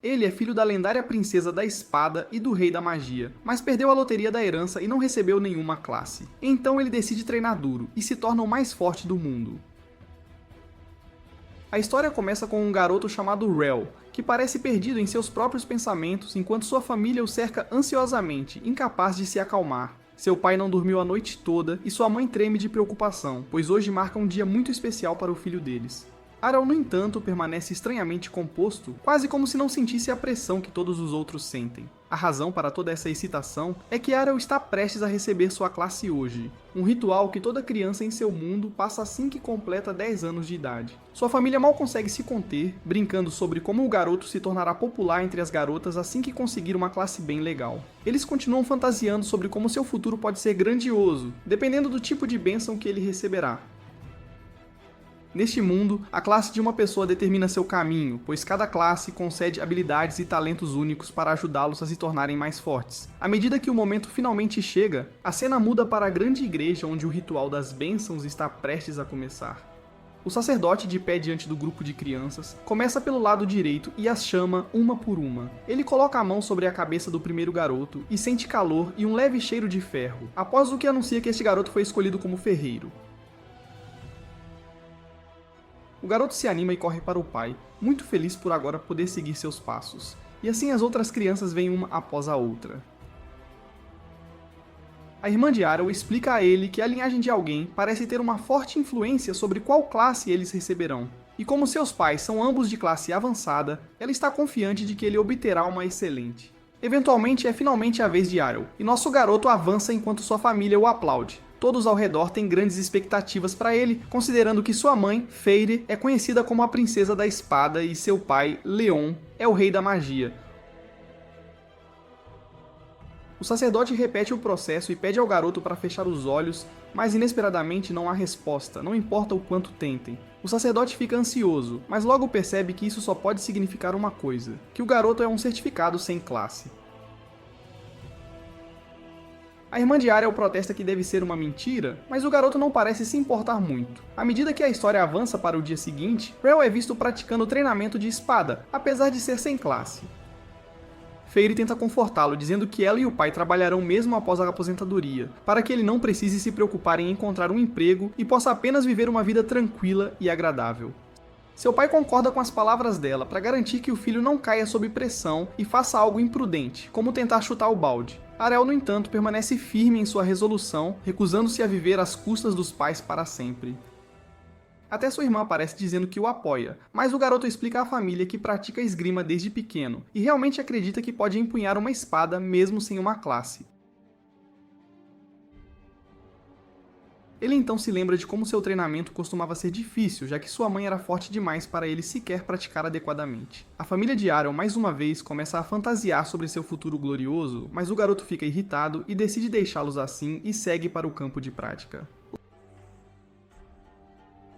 Ele é filho da lendária princesa da espada e do rei da magia, mas perdeu a loteria da herança e não recebeu nenhuma classe. Então ele decide treinar duro e se torna o mais forte do mundo. A história começa com um garoto chamado Rel, que parece perdido em seus próprios pensamentos enquanto sua família o cerca ansiosamente, incapaz de se acalmar. Seu pai não dormiu a noite toda e sua mãe treme de preocupação, pois hoje marca um dia muito especial para o filho deles. Arel, no entanto, permanece estranhamente composto, quase como se não sentisse a pressão que todos os outros sentem. A razão para toda essa excitação é que Arel está prestes a receber sua classe hoje, um ritual que toda criança em seu mundo passa assim que completa 10 anos de idade. Sua família mal consegue se conter, brincando sobre como o garoto se tornará popular entre as garotas assim que conseguir uma classe bem legal. Eles continuam fantasiando sobre como seu futuro pode ser grandioso, dependendo do tipo de bênção que ele receberá. Neste mundo, a classe de uma pessoa determina seu caminho, pois cada classe concede habilidades e talentos únicos para ajudá-los a se tornarem mais fortes. À medida que o momento finalmente chega, a cena muda para a grande igreja onde o ritual das bênçãos está prestes a começar. O sacerdote, de pé diante do grupo de crianças, começa pelo lado direito e as chama uma por uma. Ele coloca a mão sobre a cabeça do primeiro garoto e sente calor e um leve cheiro de ferro, após o que anuncia que este garoto foi escolhido como ferreiro. O garoto se anima e corre para o pai, muito feliz por agora poder seguir seus passos. E assim as outras crianças vêm uma após a outra. A irmã de Arel explica a ele que a linhagem de alguém parece ter uma forte influência sobre qual classe eles receberão. E como seus pais são ambos de classe avançada, ela está confiante de que ele obterá uma excelente. Eventualmente é finalmente a vez de Arel, e nosso garoto avança enquanto sua família o aplaude. Todos ao redor têm grandes expectativas para ele, considerando que sua mãe, Feire, é conhecida como a princesa da espada e seu pai, Leon, é o rei da magia. O sacerdote repete o processo e pede ao garoto para fechar os olhos, mas inesperadamente não há resposta, não importa o quanto tentem. O sacerdote fica ansioso, mas logo percebe que isso só pode significar uma coisa, que o garoto é um certificado sem classe. A irmã de Arel protesta que deve ser uma mentira, mas o garoto não parece se importar muito. À medida que a história avança para o dia seguinte, Rel é visto praticando treinamento de espada, apesar de ser sem classe. Feire tenta confortá-lo, dizendo que ela e o pai trabalharão mesmo após a aposentadoria, para que ele não precise se preocupar em encontrar um emprego e possa apenas viver uma vida tranquila e agradável. Seu pai concorda com as palavras dela para garantir que o filho não caia sob pressão e faça algo imprudente, como tentar chutar o balde. Arel, no entanto, permanece firme em sua resolução, recusando-se a viver às custas dos pais para sempre. Até sua irmã aparece dizendo que o apoia, mas o garoto explica à família que pratica esgrima desde pequeno e realmente acredita que pode empunhar uma espada mesmo sem uma classe. Ele então se lembra de como seu treinamento costumava ser difícil, já que sua mãe era forte demais para ele sequer praticar adequadamente. A família de Arel mais uma vez começa a fantasiar sobre seu futuro glorioso, mas o garoto fica irritado e decide deixá-los assim e segue para o campo de prática.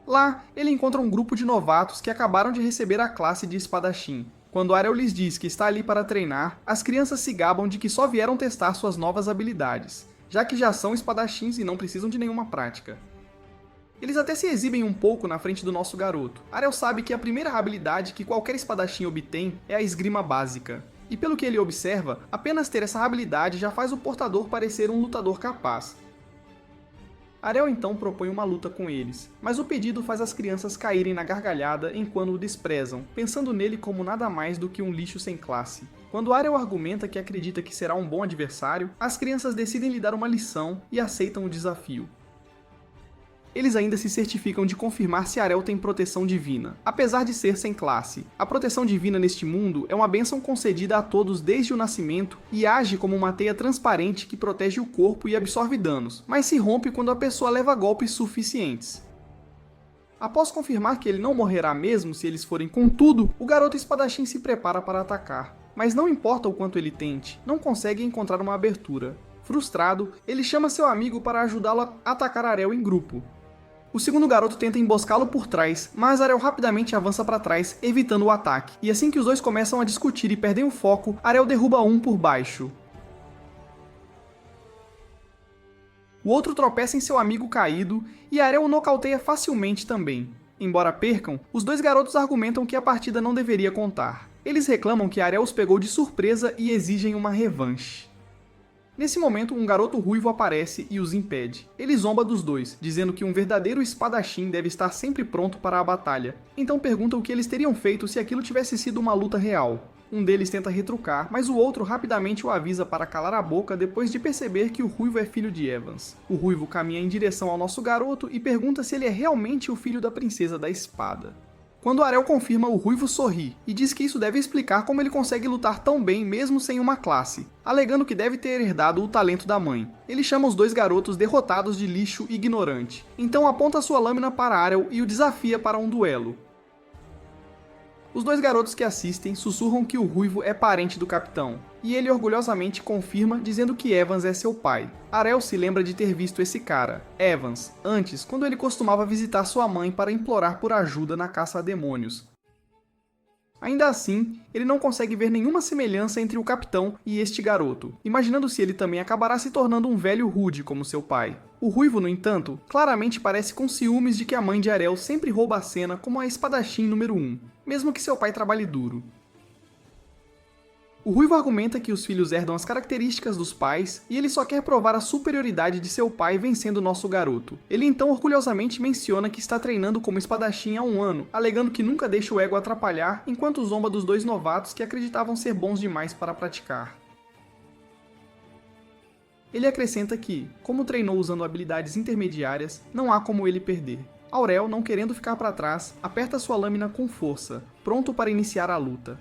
Lá, ele encontra um grupo de novatos que acabaram de receber a classe de espadachim. Quando Arel lhes diz que está ali para treinar, as crianças se gabam de que só vieram testar suas novas habilidades, já que já são espadachins e não precisam de nenhuma prática. Eles até se exibem um pouco na frente do nosso garoto. Arel sabe que a primeira habilidade que qualquer espadachim obtém é a esgrima básica. E pelo que ele observa, apenas ter essa habilidade já faz o portador parecer um lutador capaz. Arel então propõe uma luta com eles, mas o pedido faz as crianças caírem na gargalhada enquanto o desprezam, pensando nele como nada mais do que um lixo sem classe. Quando Arel argumenta que acredita que será um bom adversário, as crianças decidem lhe dar uma lição e aceitam o desafio. Eles ainda se certificam de confirmar se Arel tem proteção divina, apesar de ser sem classe. A proteção divina neste mundo é uma bênção concedida a todos desde o nascimento e age como uma teia transparente que protege o corpo e absorve danos, mas se rompe quando a pessoa leva golpes suficientes. Após confirmar que ele não morrerá mesmo se eles forem com tudo, o garoto espadachim se prepara para atacar. Mas não importa o quanto ele tente, não consegue encontrar uma abertura. Frustrado, ele chama seu amigo para ajudá-lo a atacar Arel em grupo. O segundo garoto tenta emboscá-lo por trás, mas Arel rapidamente avança para trás, evitando o ataque. E assim que os dois começam a discutir e perdem o foco, Arel derruba um por baixo. O outro tropeça em seu amigo caído, e Arel o nocauteia facilmente também. Embora percam, os dois garotos argumentam que a partida não deveria contar. Eles reclamam que Arel os pegou de surpresa e exigem uma revanche. Nesse momento, um garoto ruivo aparece e os impede. Ele zomba dos dois, dizendo que um verdadeiro espadachim deve estar sempre pronto para a batalha. Então pergunta o que eles teriam feito se aquilo tivesse sido uma luta real. Um deles tenta retrucar, mas o outro rapidamente o avisa para calar a boca depois de perceber que o ruivo é filho de Evans. O ruivo caminha em direção ao nosso garoto e pergunta se ele é realmente o filho da princesa da espada. Quando Arel confirma, o ruivo sorri e diz que isso deve explicar como ele consegue lutar tão bem mesmo sem uma classe, alegando que deve ter herdado o talento da mãe. Ele chama os dois garotos derrotados de lixo ignorante, então aponta sua lâmina para Arel e o desafia para um duelo. Os dois garotos que assistem sussurram que o ruivo é parente do capitão, e ele orgulhosamente confirma dizendo que Evans é seu pai. Arel se lembra de ter visto esse cara, Evans, antes, quando ele costumava visitar sua mãe para implorar por ajuda na caça a demônios. Ainda assim, ele não consegue ver nenhuma semelhança entre o capitão e este garoto, imaginando se ele também acabará se tornando um velho rude como seu pai. O ruivo, no entanto, claramente parece com ciúmes de que a mãe de Arel sempre rouba a cena como a espadachim número 1, mesmo que seu pai trabalhe duro. O ruivo argumenta que os filhos herdam as características dos pais e ele só quer provar a superioridade de seu pai vencendo nosso garoto. Ele então orgulhosamente menciona que está treinando como espadachim há 1 ano, alegando que nunca deixa o ego atrapalhar enquanto zomba dos dois novatos que acreditavam ser bons demais para praticar. Ele acrescenta que, como treinou usando habilidades intermediárias, não há como ele perder. Aurel, não querendo ficar para trás, aperta sua lâmina com força, pronto para iniciar a luta.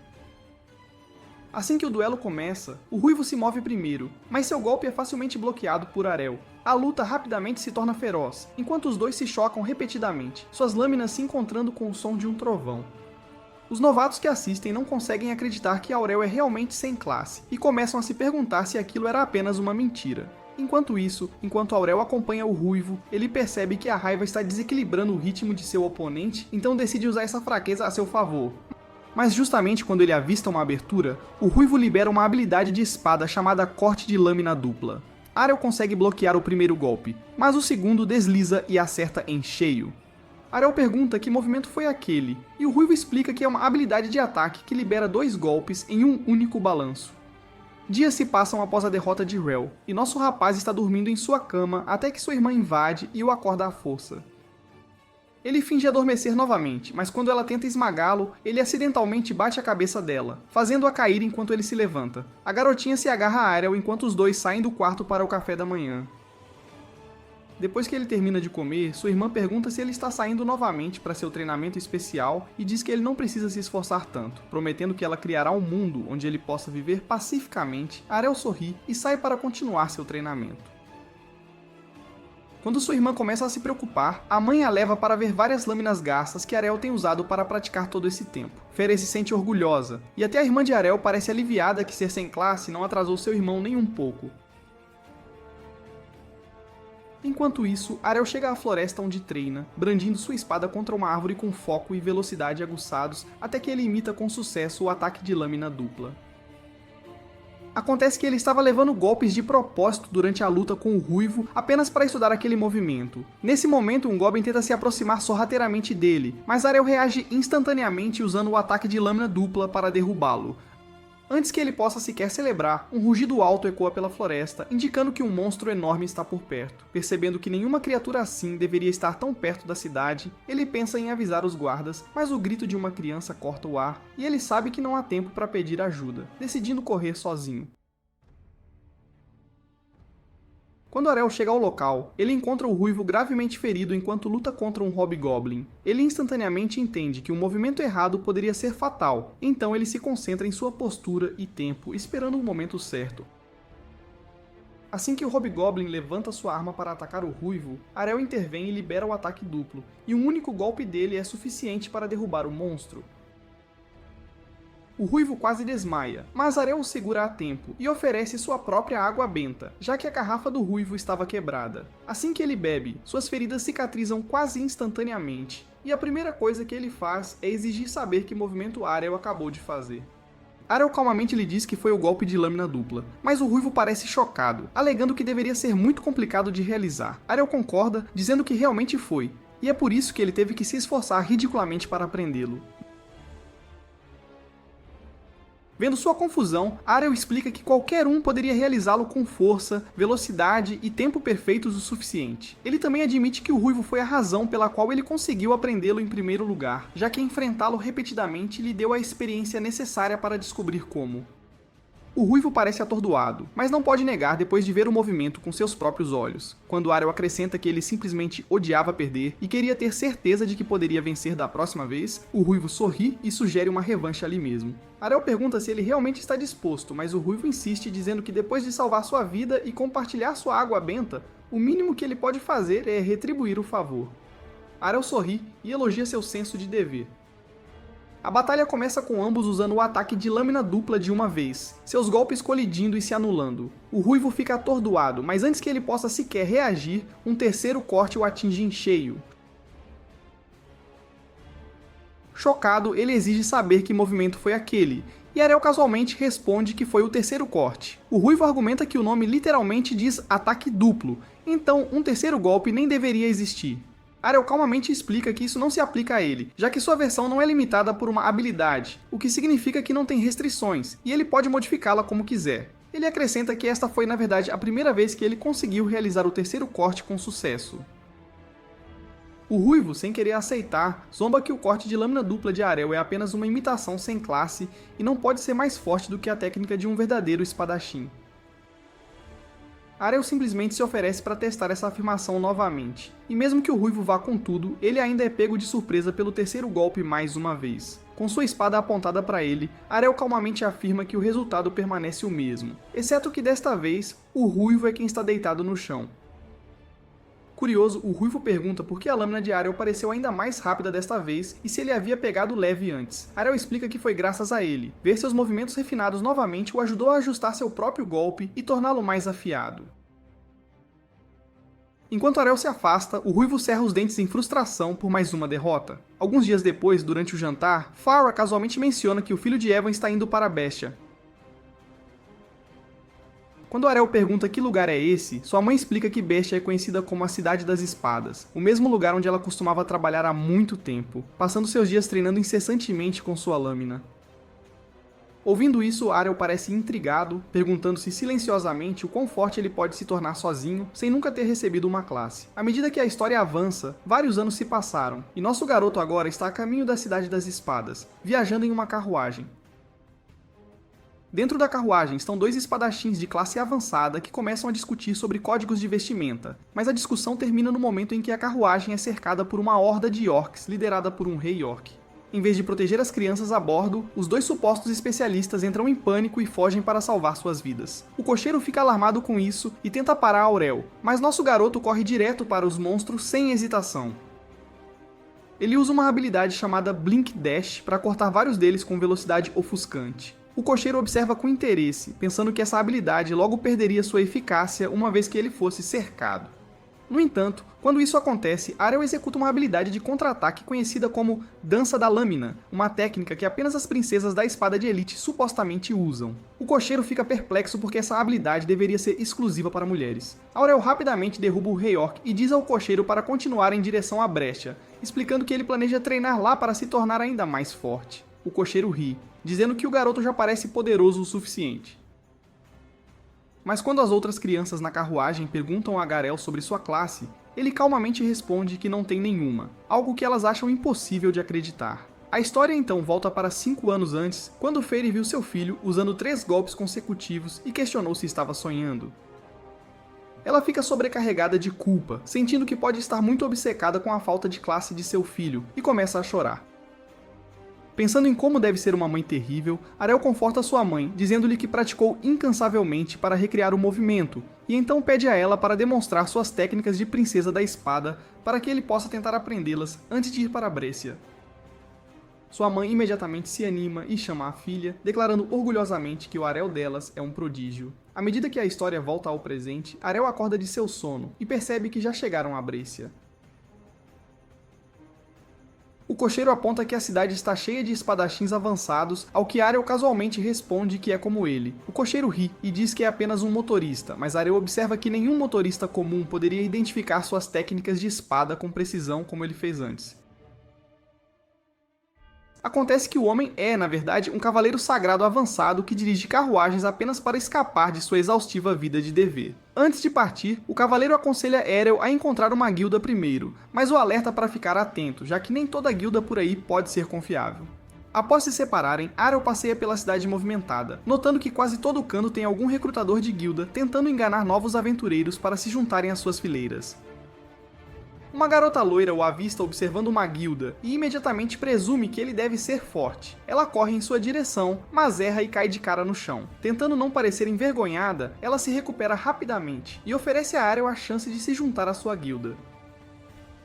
Assim que o duelo começa, o ruivo se move primeiro, mas seu golpe é facilmente bloqueado por Arel. A luta rapidamente se torna feroz, enquanto os dois se chocam repetidamente, suas lâminas se encontrando com o som de um trovão. Os novatos que assistem não conseguem acreditar que Aurel é realmente sem classe, e começam a se perguntar se aquilo era apenas uma mentira. Enquanto isso, enquanto Aurel acompanha o ruivo, ele percebe que a raiva está desequilibrando o ritmo de seu oponente, então decide usar essa fraqueza a seu favor. Mas justamente quando ele avista uma abertura, o ruivo libera uma habilidade de espada chamada corte de lâmina dupla. Arel consegue bloquear o primeiro golpe, mas o segundo desliza e acerta em cheio. Arel pergunta que movimento foi aquele, e o ruivo explica que é uma habilidade de ataque que libera 2 golpes em um único balanço. Dias se passam após a derrota de Rel, e nosso rapaz está dormindo em sua cama até que sua irmã invade e o acorda à força. Ele finge adormecer novamente, mas quando ela tenta esmagá-lo, ele acidentalmente bate a cabeça dela, fazendo-a cair enquanto ele se levanta. A garotinha se agarra a Arel enquanto os dois saem do quarto para o café da manhã. Depois que ele termina de comer, sua irmã pergunta se ele está saindo novamente para seu treinamento especial e diz que ele não precisa se esforçar tanto, prometendo que ela criará um mundo onde ele possa viver pacificamente. Arel sorri e sai para continuar seu treinamento. Quando sua irmã começa a se preocupar, a mãe a leva para ver várias lâminas gastas que Arel tem usado para praticar todo esse tempo. Fere se sente orgulhosa, e até a irmã de Arel parece aliviada que ser sem classe não atrasou seu irmão nem um pouco. Enquanto isso, Arel chega à floresta onde treina, brandindo sua espada contra uma árvore com foco e velocidade aguçados, até que ele imita com sucesso o ataque de lâmina dupla. Acontece que ele estava levando golpes de propósito durante a luta com o ruivo apenas para estudar aquele movimento. Nesse momento, um Goblin tenta se aproximar sorrateiramente dele, mas Arel reage instantaneamente usando o ataque de lâmina dupla para derrubá-lo. Antes que ele possa sequer celebrar, um rugido alto ecoa pela floresta, indicando que um monstro enorme está por perto. Percebendo que nenhuma criatura assim deveria estar tão perto da cidade, ele pensa em avisar os guardas, mas o grito de uma criança corta o ar, e ele sabe que não há tempo para pedir ajuda, decidindo correr sozinho. Quando Arel chega ao local, ele encontra o ruivo gravemente ferido enquanto luta contra um Hobgoblin. Ele instantaneamente entende que um movimento errado poderia ser fatal, então ele se concentra em sua postura e tempo, esperando o momento certo. Assim que o Hobgoblin levanta sua arma para atacar o ruivo, Arel intervém e libera o ataque duplo, e um único golpe dele é suficiente para derrubar o monstro. O ruivo quase desmaia, mas Arel o segura a tempo e oferece sua própria água benta, já que a garrafa do ruivo estava quebrada. Assim que ele bebe, suas feridas cicatrizam quase instantaneamente, e a primeira coisa que ele faz é exigir saber que movimento Arel acabou de fazer. Arel calmamente lhe diz que foi o golpe de lâmina dupla, mas o ruivo parece chocado, alegando que deveria ser muito complicado de realizar. Arel concorda, dizendo que realmente foi, e é por isso que ele teve que se esforçar ridiculamente para aprendê-lo. Vendo sua confusão, Arel explica que qualquer um poderia realizá-lo com força, velocidade e tempo perfeitos o suficiente. Ele também admite que o Ruivo foi a razão pela qual ele conseguiu aprendê-lo em primeiro lugar, já que enfrentá-lo repetidamente lhe deu a experiência necessária para descobrir como. O Ruivo parece atordoado, mas não pode negar depois de ver o movimento com seus próprios olhos, quando Arel acrescenta que ele simplesmente odiava perder e queria ter certeza de que poderia vencer da próxima vez. O Ruivo sorri e sugere uma revanche ali mesmo. Arel pergunta se ele realmente está disposto, mas o Ruivo insiste dizendo que depois de salvar sua vida e compartilhar sua água benta, o mínimo que ele pode fazer é retribuir o favor. Arel sorri e elogia seu senso de dever. A batalha começa com ambos usando o ataque de lâmina dupla de uma vez, seus golpes colidindo e se anulando. O Ruivo fica atordoado, mas antes que ele possa sequer reagir, um terceiro corte o atinge em cheio. Chocado, ele exige saber que movimento foi aquele, e Arel casualmente responde que foi o terceiro corte. O Ruivo argumenta que o nome literalmente diz ataque duplo, então um terceiro golpe nem deveria existir. Arel calmamente explica que isso não se aplica a ele, já que sua versão não é limitada por uma habilidade, o que significa que não tem restrições, e ele pode modificá-la como quiser. Ele acrescenta que esta foi na verdade a primeira vez que ele conseguiu realizar o terceiro corte com sucesso. O Ruivo, sem querer aceitar, zomba que o corte de lâmina dupla de Arel é apenas uma imitação sem classe e não pode ser mais forte do que a técnica de um verdadeiro espadachim. Arel simplesmente se oferece para testar essa afirmação novamente, e mesmo que o Ruivo vá com tudo, ele ainda é pego de surpresa pelo terceiro golpe mais uma vez. Com sua espada apontada para ele, Arel calmamente afirma que o resultado permanece o mesmo, exceto que desta vez, o Ruivo é quem está deitado no chão. Curioso, o Ruivo pergunta por que a lâmina de Arel pareceu ainda mais rápida desta vez e se ele havia pegado leve antes. Arel explica que foi graças a ele. Ver seus movimentos refinados novamente o ajudou a ajustar seu próprio golpe e torná-lo mais afiado. Enquanto Arel se afasta, o Ruivo cerra os dentes em frustração por mais uma derrota. Alguns dias depois, durante o jantar, Farah casualmente menciona que o filho de Evan está indo para Bestia. Quando Arel pergunta que lugar é esse, sua mãe explica que Bestia é conhecida como a Cidade das Espadas, o mesmo lugar onde ela costumava trabalhar há muito tempo, passando seus dias treinando incessantemente com sua lâmina. Ouvindo isso, Arel parece intrigado, perguntando-se silenciosamente o quão forte ele pode se tornar sozinho, sem nunca ter recebido uma classe. À medida que a história avança, vários anos se passaram, e nosso garoto agora está a caminho da Cidade das Espadas, viajando em uma carruagem. Dentro da carruagem estão dois espadachins de classe avançada que começam a discutir sobre códigos de vestimenta, mas a discussão termina no momento em que a carruagem é cercada por uma horda de orcs liderada por um rei orc. Em vez de proteger as crianças a bordo, os dois supostos especialistas entram em pânico e fogem para salvar suas vidas. O cocheiro fica alarmado com isso e tenta parar Aurel, mas nosso garoto corre direto para os monstros sem hesitação. Ele usa uma habilidade chamada Blink Dash para cortar vários deles com velocidade ofuscante. O cocheiro observa com interesse, pensando que essa habilidade logo perderia sua eficácia uma vez que ele fosse cercado. No entanto, quando isso acontece, Arel executa uma habilidade de contra-ataque conhecida como Dança da Lâmina, uma técnica que apenas as princesas da espada de elite supostamente usam. O cocheiro fica perplexo porque essa habilidade deveria ser exclusiva para mulheres. Aurel rapidamente derruba o rei orc e diz ao cocheiro para continuar em direção à Brescia, explicando que ele planeja treinar lá para se tornar ainda mais forte. O cocheiro ri, dizendo que o garoto já parece poderoso o suficiente. Mas quando as outras crianças na carruagem perguntam a Garel sobre sua classe, ele calmamente responde que não tem nenhuma, algo que elas acham impossível de acreditar. A história então volta para 5 anos antes, quando Fairy viu seu filho usando 3 golpes consecutivos e questionou se estava sonhando. Ela fica sobrecarregada de culpa, sentindo que pode estar muito obcecada com a falta de classe de seu filho, e começa a chorar. Pensando em como deve ser uma mãe terrível, Arel conforta sua mãe, dizendo-lhe que praticou incansavelmente para recriar o movimento, e então pede a ela para demonstrar suas técnicas de princesa da espada para que ele possa tentar aprendê-las antes de ir para Brescia. Sua mãe imediatamente se anima e chama a filha, declarando orgulhosamente que o Arel delas é um prodígio. À medida que a história volta ao presente, Arel acorda de seu sono e percebe que já chegaram a Brescia. O cocheiro aponta que a cidade está cheia de espadachins avançados, ao que Arel casualmente responde que é como ele. O cocheiro ri e diz que é apenas um motorista, mas Arel observa que nenhum motorista comum poderia identificar suas técnicas de espada com precisão como ele fez antes. Acontece que o homem é, na verdade, um cavaleiro sagrado avançado que dirige carruagens apenas para escapar de sua exaustiva vida de dever. Antes de partir, o cavaleiro aconselha Errol a encontrar uma guilda primeiro, mas o alerta para ficar atento, já que nem toda guilda por aí pode ser confiável. Após se separarem, Errol passeia pela cidade movimentada, notando que quase todo canto tem algum recrutador de guilda tentando enganar novos aventureiros para se juntarem às suas fileiras. Uma garota loira o avista observando uma guilda e imediatamente presume que ele deve ser forte. Ela corre em sua direção, mas erra e cai de cara no chão. Tentando não parecer envergonhada, ela se recupera rapidamente e oferece a Errol a chance de se juntar à sua guilda.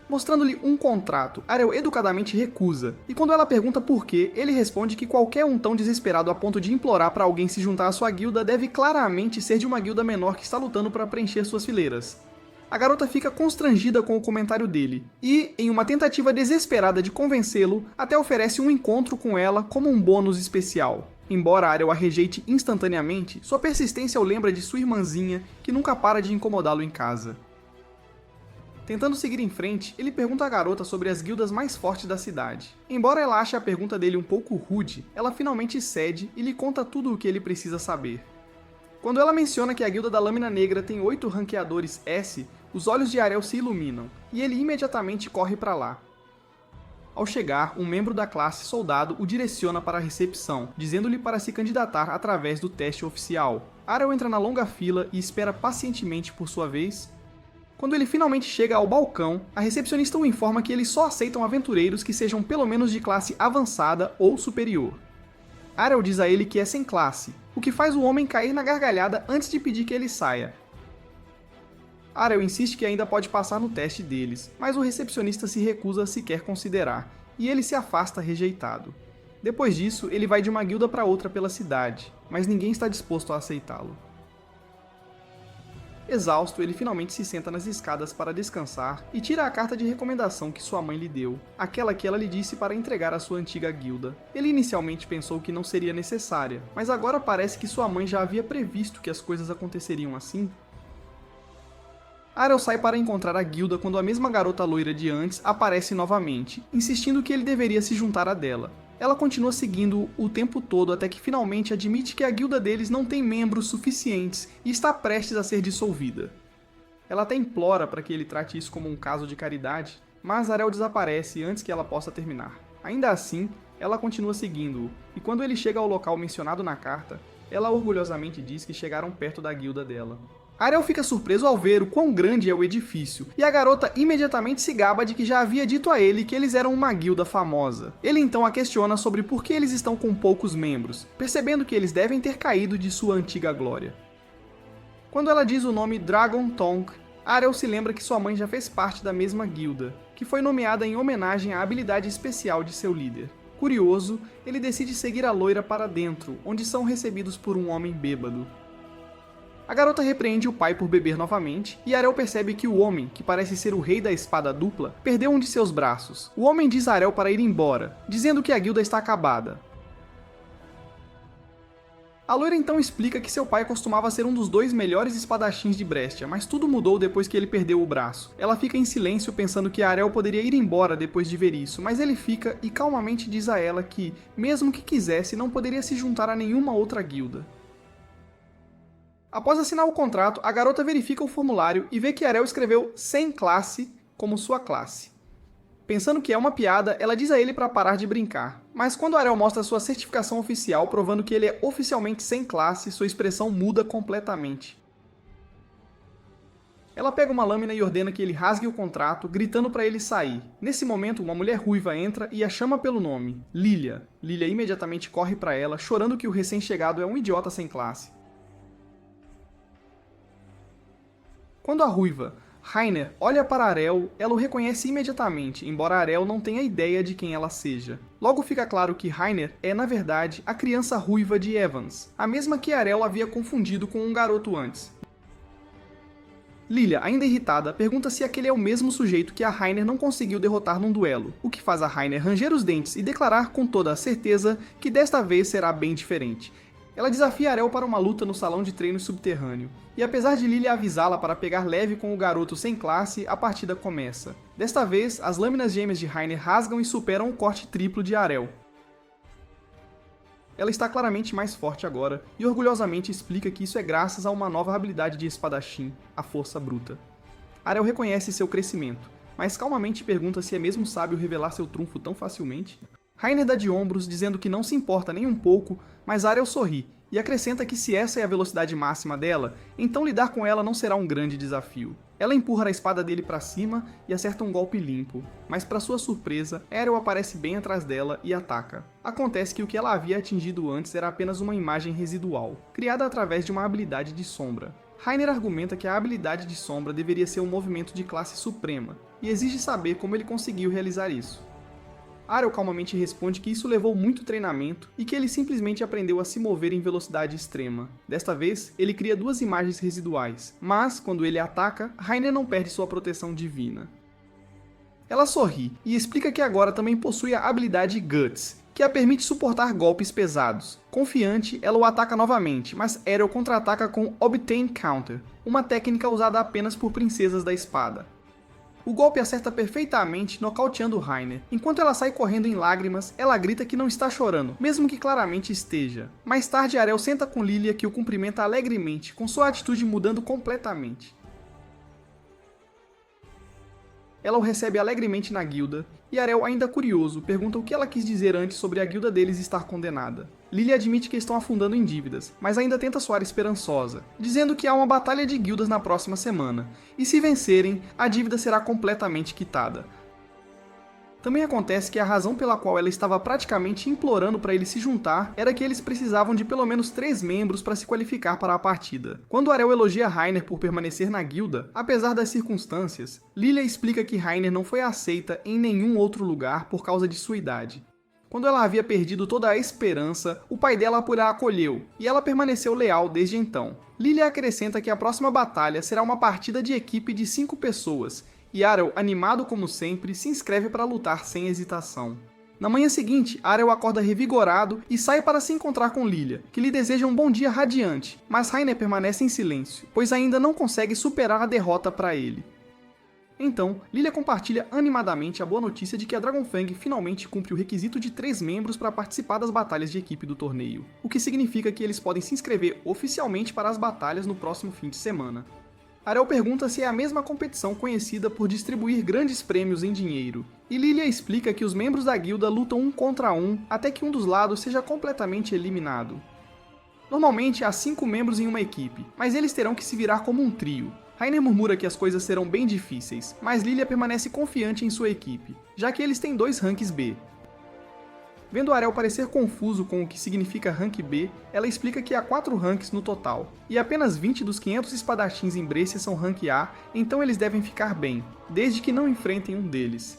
Mostrando-lhe um contrato, Errol educadamente recusa, e quando ela pergunta por quê, ele responde que qualquer um tão desesperado a ponto de implorar para alguém se juntar à sua guilda deve claramente ser de uma guilda menor que está lutando para preencher suas fileiras. A garota fica constrangida com o comentário dele, e, em uma tentativa desesperada de convencê-lo, até oferece um encontro com ela como um bônus especial. Embora Errol a rejeite instantaneamente, sua persistência o lembra de sua irmãzinha, que nunca para de incomodá-lo em casa. Tentando seguir em frente, ele pergunta à garota sobre as guildas mais fortes da cidade. Embora ela ache a pergunta dele um pouco rude, ela finalmente cede e lhe conta tudo o que ele precisa saber. Quando ela menciona que a guilda da Lâmina Negra tem 8 ranqueadores S, os olhos de Errol se iluminam, e ele imediatamente corre para lá. Ao chegar, um membro da classe soldado o direciona para a recepção, dizendo-lhe para se candidatar através do teste oficial. Errol entra na longa fila e espera pacientemente por sua vez. Quando ele finalmente chega ao balcão, a recepcionista o informa que eles só aceitam aventureiros que sejam pelo menos de classe avançada ou superior. Errol diz a ele que é sem classe, o que faz o homem cair na gargalhada antes de pedir que ele saia. Errol insiste que ainda pode passar no teste deles, mas o recepcionista se recusa a sequer considerar, e ele se afasta rejeitado. Depois disso, ele vai de uma guilda para outra pela cidade, mas ninguém está disposto a aceitá-lo. Exausto, ele finalmente se senta nas escadas para descansar e tira a carta de recomendação que sua mãe lhe deu, aquela que ela lhe disse para entregar à sua antiga guilda. Ele inicialmente pensou que não seria necessária, mas agora parece que sua mãe já havia previsto que as coisas aconteceriam assim. Errol sai para encontrar a guilda quando a mesma garota loira de antes aparece novamente, insistindo que ele deveria se juntar a dela. Ela continua seguindo-o o tempo todo até que finalmente admite que a guilda deles não tem membros suficientes e está prestes a ser dissolvida. Ela até implora para que ele trate isso como um caso de caridade, mas Errol desaparece antes que ela possa terminar. Ainda assim, ela continua seguindo-o, e quando ele chega ao local mencionado na carta, ela orgulhosamente diz que chegaram perto da guilda dela. Errol fica surpreso ao ver o quão grande é o edifício, e a garota imediatamente se gaba de que já havia dito a ele que eles eram uma guilda famosa. Ele então a questiona sobre por que eles estão com poucos membros, percebendo que eles devem ter caído de sua antiga glória. Quando ela diz o nome Dragon Tongue, Errol se lembra que sua mãe já fez parte da mesma guilda, que foi nomeada em homenagem à habilidade especial de seu líder. Curioso, ele decide seguir a loira para dentro, onde são recebidos por um homem bêbado. A garota repreende o pai por beber novamente, e Errol percebe que o homem, que parece ser o rei da espada dupla, perdeu um de seus braços. O homem diz a Errol para ir embora, dizendo que a guilda está acabada. A loira então explica que seu pai costumava ser um dos 2 melhores espadachins de Brestia, mas tudo mudou depois que ele perdeu o braço. Ela fica em silêncio pensando que Errol poderia ir embora depois de ver isso, mas ele fica e calmamente diz a ela que, mesmo que quisesse, não poderia se juntar a nenhuma outra guilda. Após assinar o contrato, a garota verifica o formulário e vê que Errol escreveu sem classe como sua classe. Pensando que é uma piada, ela diz a ele para parar de brincar. Mas quando Errol mostra sua certificação oficial provando que ele é oficialmente sem classe, sua expressão muda completamente. Ela pega uma lâmina e ordena que ele rasgue o contrato, gritando para ele sair. Nesse momento, uma mulher ruiva entra e a chama pelo nome, Lilia. Lilia imediatamente corre para ela, chorando que o recém-chegado é um idiota sem classe. Quando a ruiva, Rainer, olha para Errol, ela o reconhece imediatamente, embora Errol não tenha ideia de quem ela seja. Logo fica claro que Rainer é, na verdade, a criança ruiva de Evans, a mesma que Errol havia confundido com um garoto antes. Lilia, ainda irritada, pergunta se aquele é o mesmo sujeito que a Rainer não conseguiu derrotar num duelo, o que faz a Rainer ranger os dentes e declarar com toda a certeza que desta vez será bem diferente. Ela desafia Errol para uma luta no salão de treino subterrâneo, e apesar de Lilia avisá-la para pegar leve com o garoto sem classe, a partida começa. Desta vez, as lâminas gêmeas de Rainer rasgam e superam o corte triplo de Errol. Ela está claramente mais forte agora, e orgulhosamente explica que isso é graças a uma nova habilidade de espadachim, a Força Bruta. Arel reconhece seu crescimento, mas calmamente pergunta se é mesmo sábio revelar seu trunfo tão facilmente. Rainer dá de ombros, dizendo que não se importa nem um pouco, mas Arel sorri, e acrescenta que se essa é a velocidade máxima dela, então lidar com ela não será um grande desafio. Ela empurra a espada dele para cima e acerta um golpe limpo, mas para sua surpresa, Arel aparece bem atrás dela e ataca. Acontece que o que ela havia atingido antes era apenas uma imagem residual, criada através de uma habilidade de sombra. Rainer argumenta que a habilidade de sombra deveria ser um movimento de classe suprema, e exige saber como ele conseguiu realizar isso. Arel calmamente responde que isso levou muito treinamento e que ele simplesmente aprendeu a se mover em velocidade extrema. Desta vez, ele cria duas imagens residuais, mas, quando ele ataca, Rainer não perde sua proteção divina. Ela sorri e explica que agora também possui a habilidade Guts, que a permite suportar golpes pesados. Confiante, ela o ataca novamente, mas Arel contra-ataca com Obtain Counter, uma técnica usada apenas por princesas da espada. O golpe acerta perfeitamente, nocauteando Rainer. Enquanto ela sai correndo em lágrimas, ela grita que não está chorando, mesmo que claramente esteja. Mais tarde, Arel senta com Lilia, que o cumprimenta alegremente, com sua atitude mudando completamente. Ela o recebe alegremente na guilda, e Arel, ainda curioso, pergunta o que ela quis dizer antes sobre a guilda deles estar condenada. Lilia admite que estão afundando em dívidas, mas ainda tenta soar esperançosa, dizendo que há uma batalha de guildas na próxima semana, e se vencerem, a dívida será completamente quitada. Também acontece que a razão pela qual ela estava praticamente implorando para eles se juntar era que eles precisavam de pelo menos 3 membros para se qualificar para a partida. Quando Arel elogia Rainer por permanecer na guilda, apesar das circunstâncias, Lilia explica que Rainer não foi aceita em nenhum outro lugar por causa de sua idade. Quando ela havia perdido toda a esperança, o pai dela a acolheu, e ela permaneceu leal desde então. Lilia acrescenta que a próxima batalha será uma partida de equipe de 5 pessoas, e Arel, animado como sempre, se inscreve para lutar sem hesitação. Na manhã seguinte, Arel acorda revigorado e sai para se encontrar com Lilia, que lhe deseja um bom dia radiante, mas Rainer permanece em silêncio, pois ainda não consegue superar a derrota para ele. Então, Lilia compartilha animadamente a boa notícia de que a Dragonfang finalmente cumpre o requisito de 3 membros para participar das batalhas de equipe do torneio, o que significa que eles podem se inscrever oficialmente para as batalhas no próximo fim de semana. Arel pergunta se é a mesma competição conhecida por distribuir grandes prêmios em dinheiro, e Lilia explica que os membros da guilda lutam um contra um até que um dos lados seja completamente eliminado. Normalmente há 5 membros em uma equipe, mas eles terão que se virar como um trio. Rainer murmura que as coisas serão bem difíceis, mas Lilia permanece confiante em sua equipe, já que eles têm 2 ranks B. Vendo Arel parecer confuso com o que significa rank B, ela explica que há 4 ranks no total, e apenas 20 dos 500 espadachins em Brescia são rank A, então eles devem ficar bem, desde que não enfrentem um deles.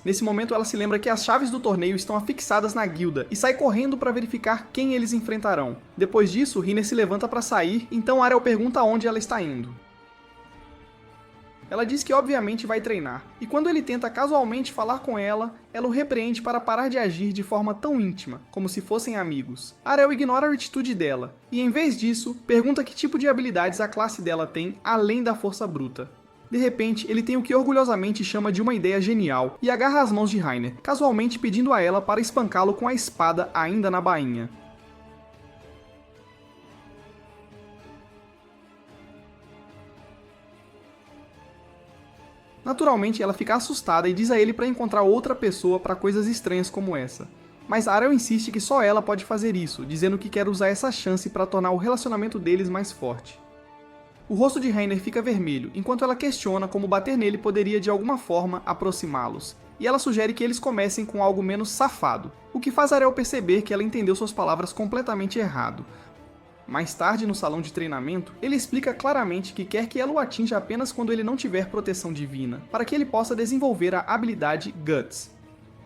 Nesse momento ela se lembra que as chaves do torneio estão afixadas na guilda e sai correndo para verificar quem eles enfrentarão. Depois disso, Rainer se levanta para sair, então Arel pergunta aonde ela está indo. Ela diz que obviamente vai treinar, e quando ele tenta casualmente falar com ela, ela o repreende para parar de agir de forma tão íntima, como se fossem amigos. Arel ignora a atitude dela, e em vez disso, pergunta que tipo de habilidades a classe dela tem além da força bruta. De repente, ele tem o que orgulhosamente chama de uma ideia genial, e agarra as mãos de Rainer, casualmente pedindo a ela para espancá-lo com a espada ainda na bainha. Naturalmente, ela fica assustada e diz a ele para encontrar outra pessoa para coisas estranhas como essa. Mas Arel insiste que só ela pode fazer isso, dizendo que quer usar essa chance para tornar o relacionamento deles mais forte. O rosto de Rainer fica vermelho, enquanto ela questiona como bater nele poderia de alguma forma aproximá-los, e ela sugere que eles comecem com algo menos safado, o que faz Arel perceber que ela entendeu suas palavras completamente errado. Mais tarde, no salão de treinamento, ele explica claramente que quer que ela o atinja apenas quando ele não tiver proteção divina, para que ele possa desenvolver a habilidade Guts.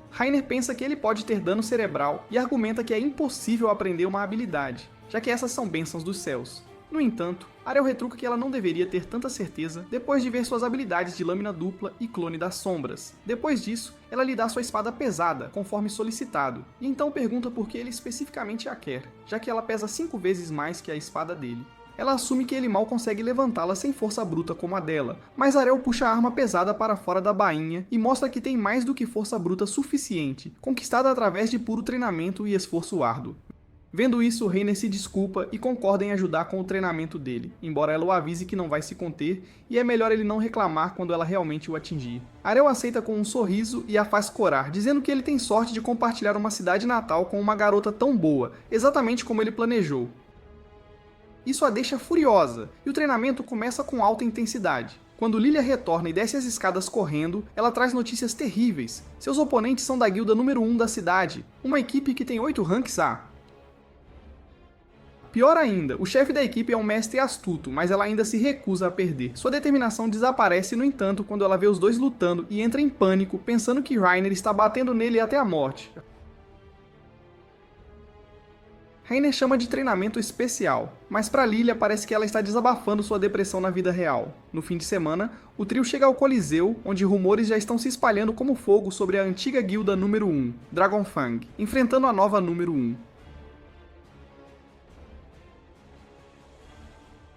Rainer pensa que ele pode ter dano cerebral e argumenta que é impossível aprender uma habilidade, já que essas são bênçãos dos céus. No entanto, Arel retruca que ela não deveria ter tanta certeza depois de ver suas habilidades de lâmina dupla e clone das sombras. Depois disso, ela lhe dá sua espada pesada, conforme solicitado, e então pergunta por que ele especificamente a quer, já que ela pesa 5 vezes mais que a espada dele. Ela assume que ele mal consegue levantá-la sem força bruta como a dela, mas Arel puxa a arma pesada para fora da bainha e mostra que tem mais do que força bruta suficiente, conquistada através de puro treinamento e esforço árduo. Vendo isso, Reiner se desculpa e concorda em ajudar com o treinamento dele, embora ela o avise que não vai se conter e é melhor ele não reclamar quando ela realmente o atingir. Arel aceita com um sorriso e a faz corar, dizendo que ele tem sorte de compartilhar uma cidade natal com uma garota tão boa, exatamente como ele planejou. Isso a deixa furiosa, e o treinamento começa com alta intensidade. Quando Lilia retorna e desce as escadas correndo, ela traz notícias terríveis. Seus oponentes são da guilda número 1 da cidade, uma equipe que tem 8 ranks A. Pior ainda, o chefe da equipe é um mestre astuto, mas ela ainda se recusa a perder. Sua determinação desaparece, no entanto, quando ela vê os dois lutando e entra em pânico, pensando que Reiner está batendo nele até a morte. Reiner chama de treinamento especial, mas para Lilia parece que ela está desabafando sua depressão na vida real. No fim de semana, o trio chega ao Coliseu, onde rumores já estão se espalhando como fogo sobre a antiga guilda número 1, Dragonfang, enfrentando a nova número 1.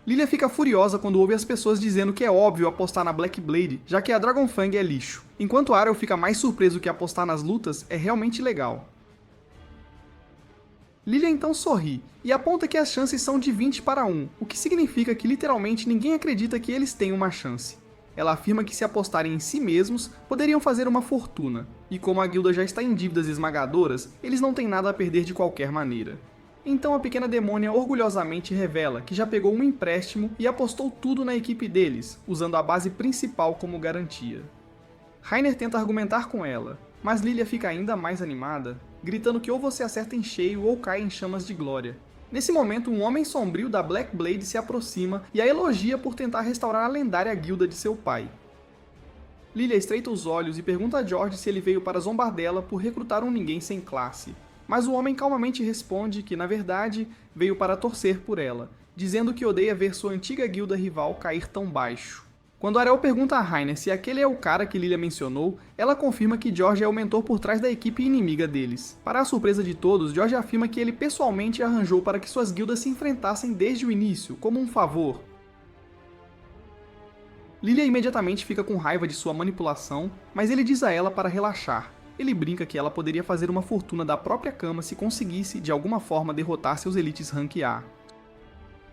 Lilia fica furiosa quando ouve as pessoas dizendo que é óbvio apostar na Black Blade, já que a Dragonfang é lixo. Enquanto Arel fica mais surpreso que apostar nas lutas é realmente legal. Lilia então sorri, e aponta que as chances são de 20 para 1, o que significa que literalmente ninguém acredita que eles têm uma chance. Ela afirma que se apostarem em si mesmos, poderiam fazer uma fortuna, e como a guilda já está em dívidas esmagadoras, eles não têm nada a perder de qualquer maneira. Então a pequena demônia orgulhosamente revela que já pegou um empréstimo e apostou tudo na equipe deles, usando a base principal como garantia. Reiner tenta argumentar com ela, mas Lilia fica ainda mais animada, gritando que ou você acerta em cheio ou cai em chamas de glória. Nesse momento, um homem sombrio da Black Blade se aproxima e a elogia por tentar restaurar a lendária guilda de seu pai. Lilia estreita os olhos e pergunta a George se ele veio para zombar dela por recrutar um ninguém sem classe. Mas o homem calmamente responde que, na verdade, veio para torcer por ela, dizendo que odeia ver sua antiga guilda rival cair tão baixo. Quando Arel pergunta a Reiner se aquele é o cara que Lilia mencionou, ela confirma que George é o mentor por trás da equipe inimiga deles. Para a surpresa de todos, George afirma que ele pessoalmente arranjou para que suas guildas se enfrentassem desde o início, como um favor. Lilia imediatamente fica com raiva de sua manipulação, mas ele diz a ela para relaxar. Ele brinca que ela poderia fazer uma fortuna da própria cama se conseguisse, de alguma forma, derrotar seus elites Rank A.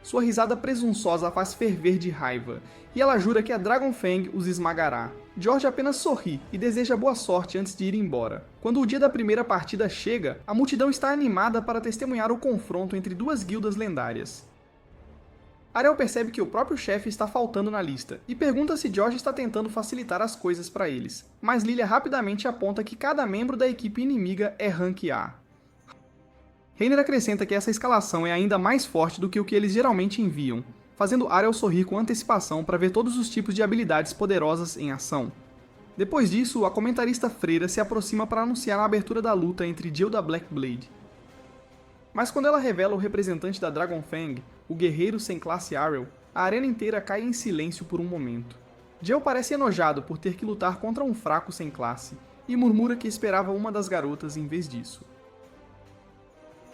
Sua risada presunçosa a faz ferver de raiva, e ela jura que a Dragonfang os esmagará. George apenas sorri e deseja boa sorte antes de ir embora. Quando o dia da primeira partida chega, a multidão está animada para testemunhar o confronto entre duas guildas lendárias. Arel percebe que o próprio chefe está faltando na lista, e pergunta se George está tentando facilitar as coisas para eles, mas Lilia rapidamente aponta que cada membro da equipe inimiga é Rank A. Reiner acrescenta que essa escalação é ainda mais forte do que o que eles geralmente enviam, fazendo Arel sorrir com antecipação para ver todos os tipos de habilidades poderosas em ação. Depois disso, a comentarista Freira se aproxima para anunciar a abertura da luta entre Jill da Black Blade. Mas quando ela revela o representante da Dragonfang, o guerreiro sem classe Arel, a arena inteira cai em silêncio por um momento. Jill parece enojado por ter que lutar contra um fraco sem classe, e murmura que esperava uma das garotas em vez disso.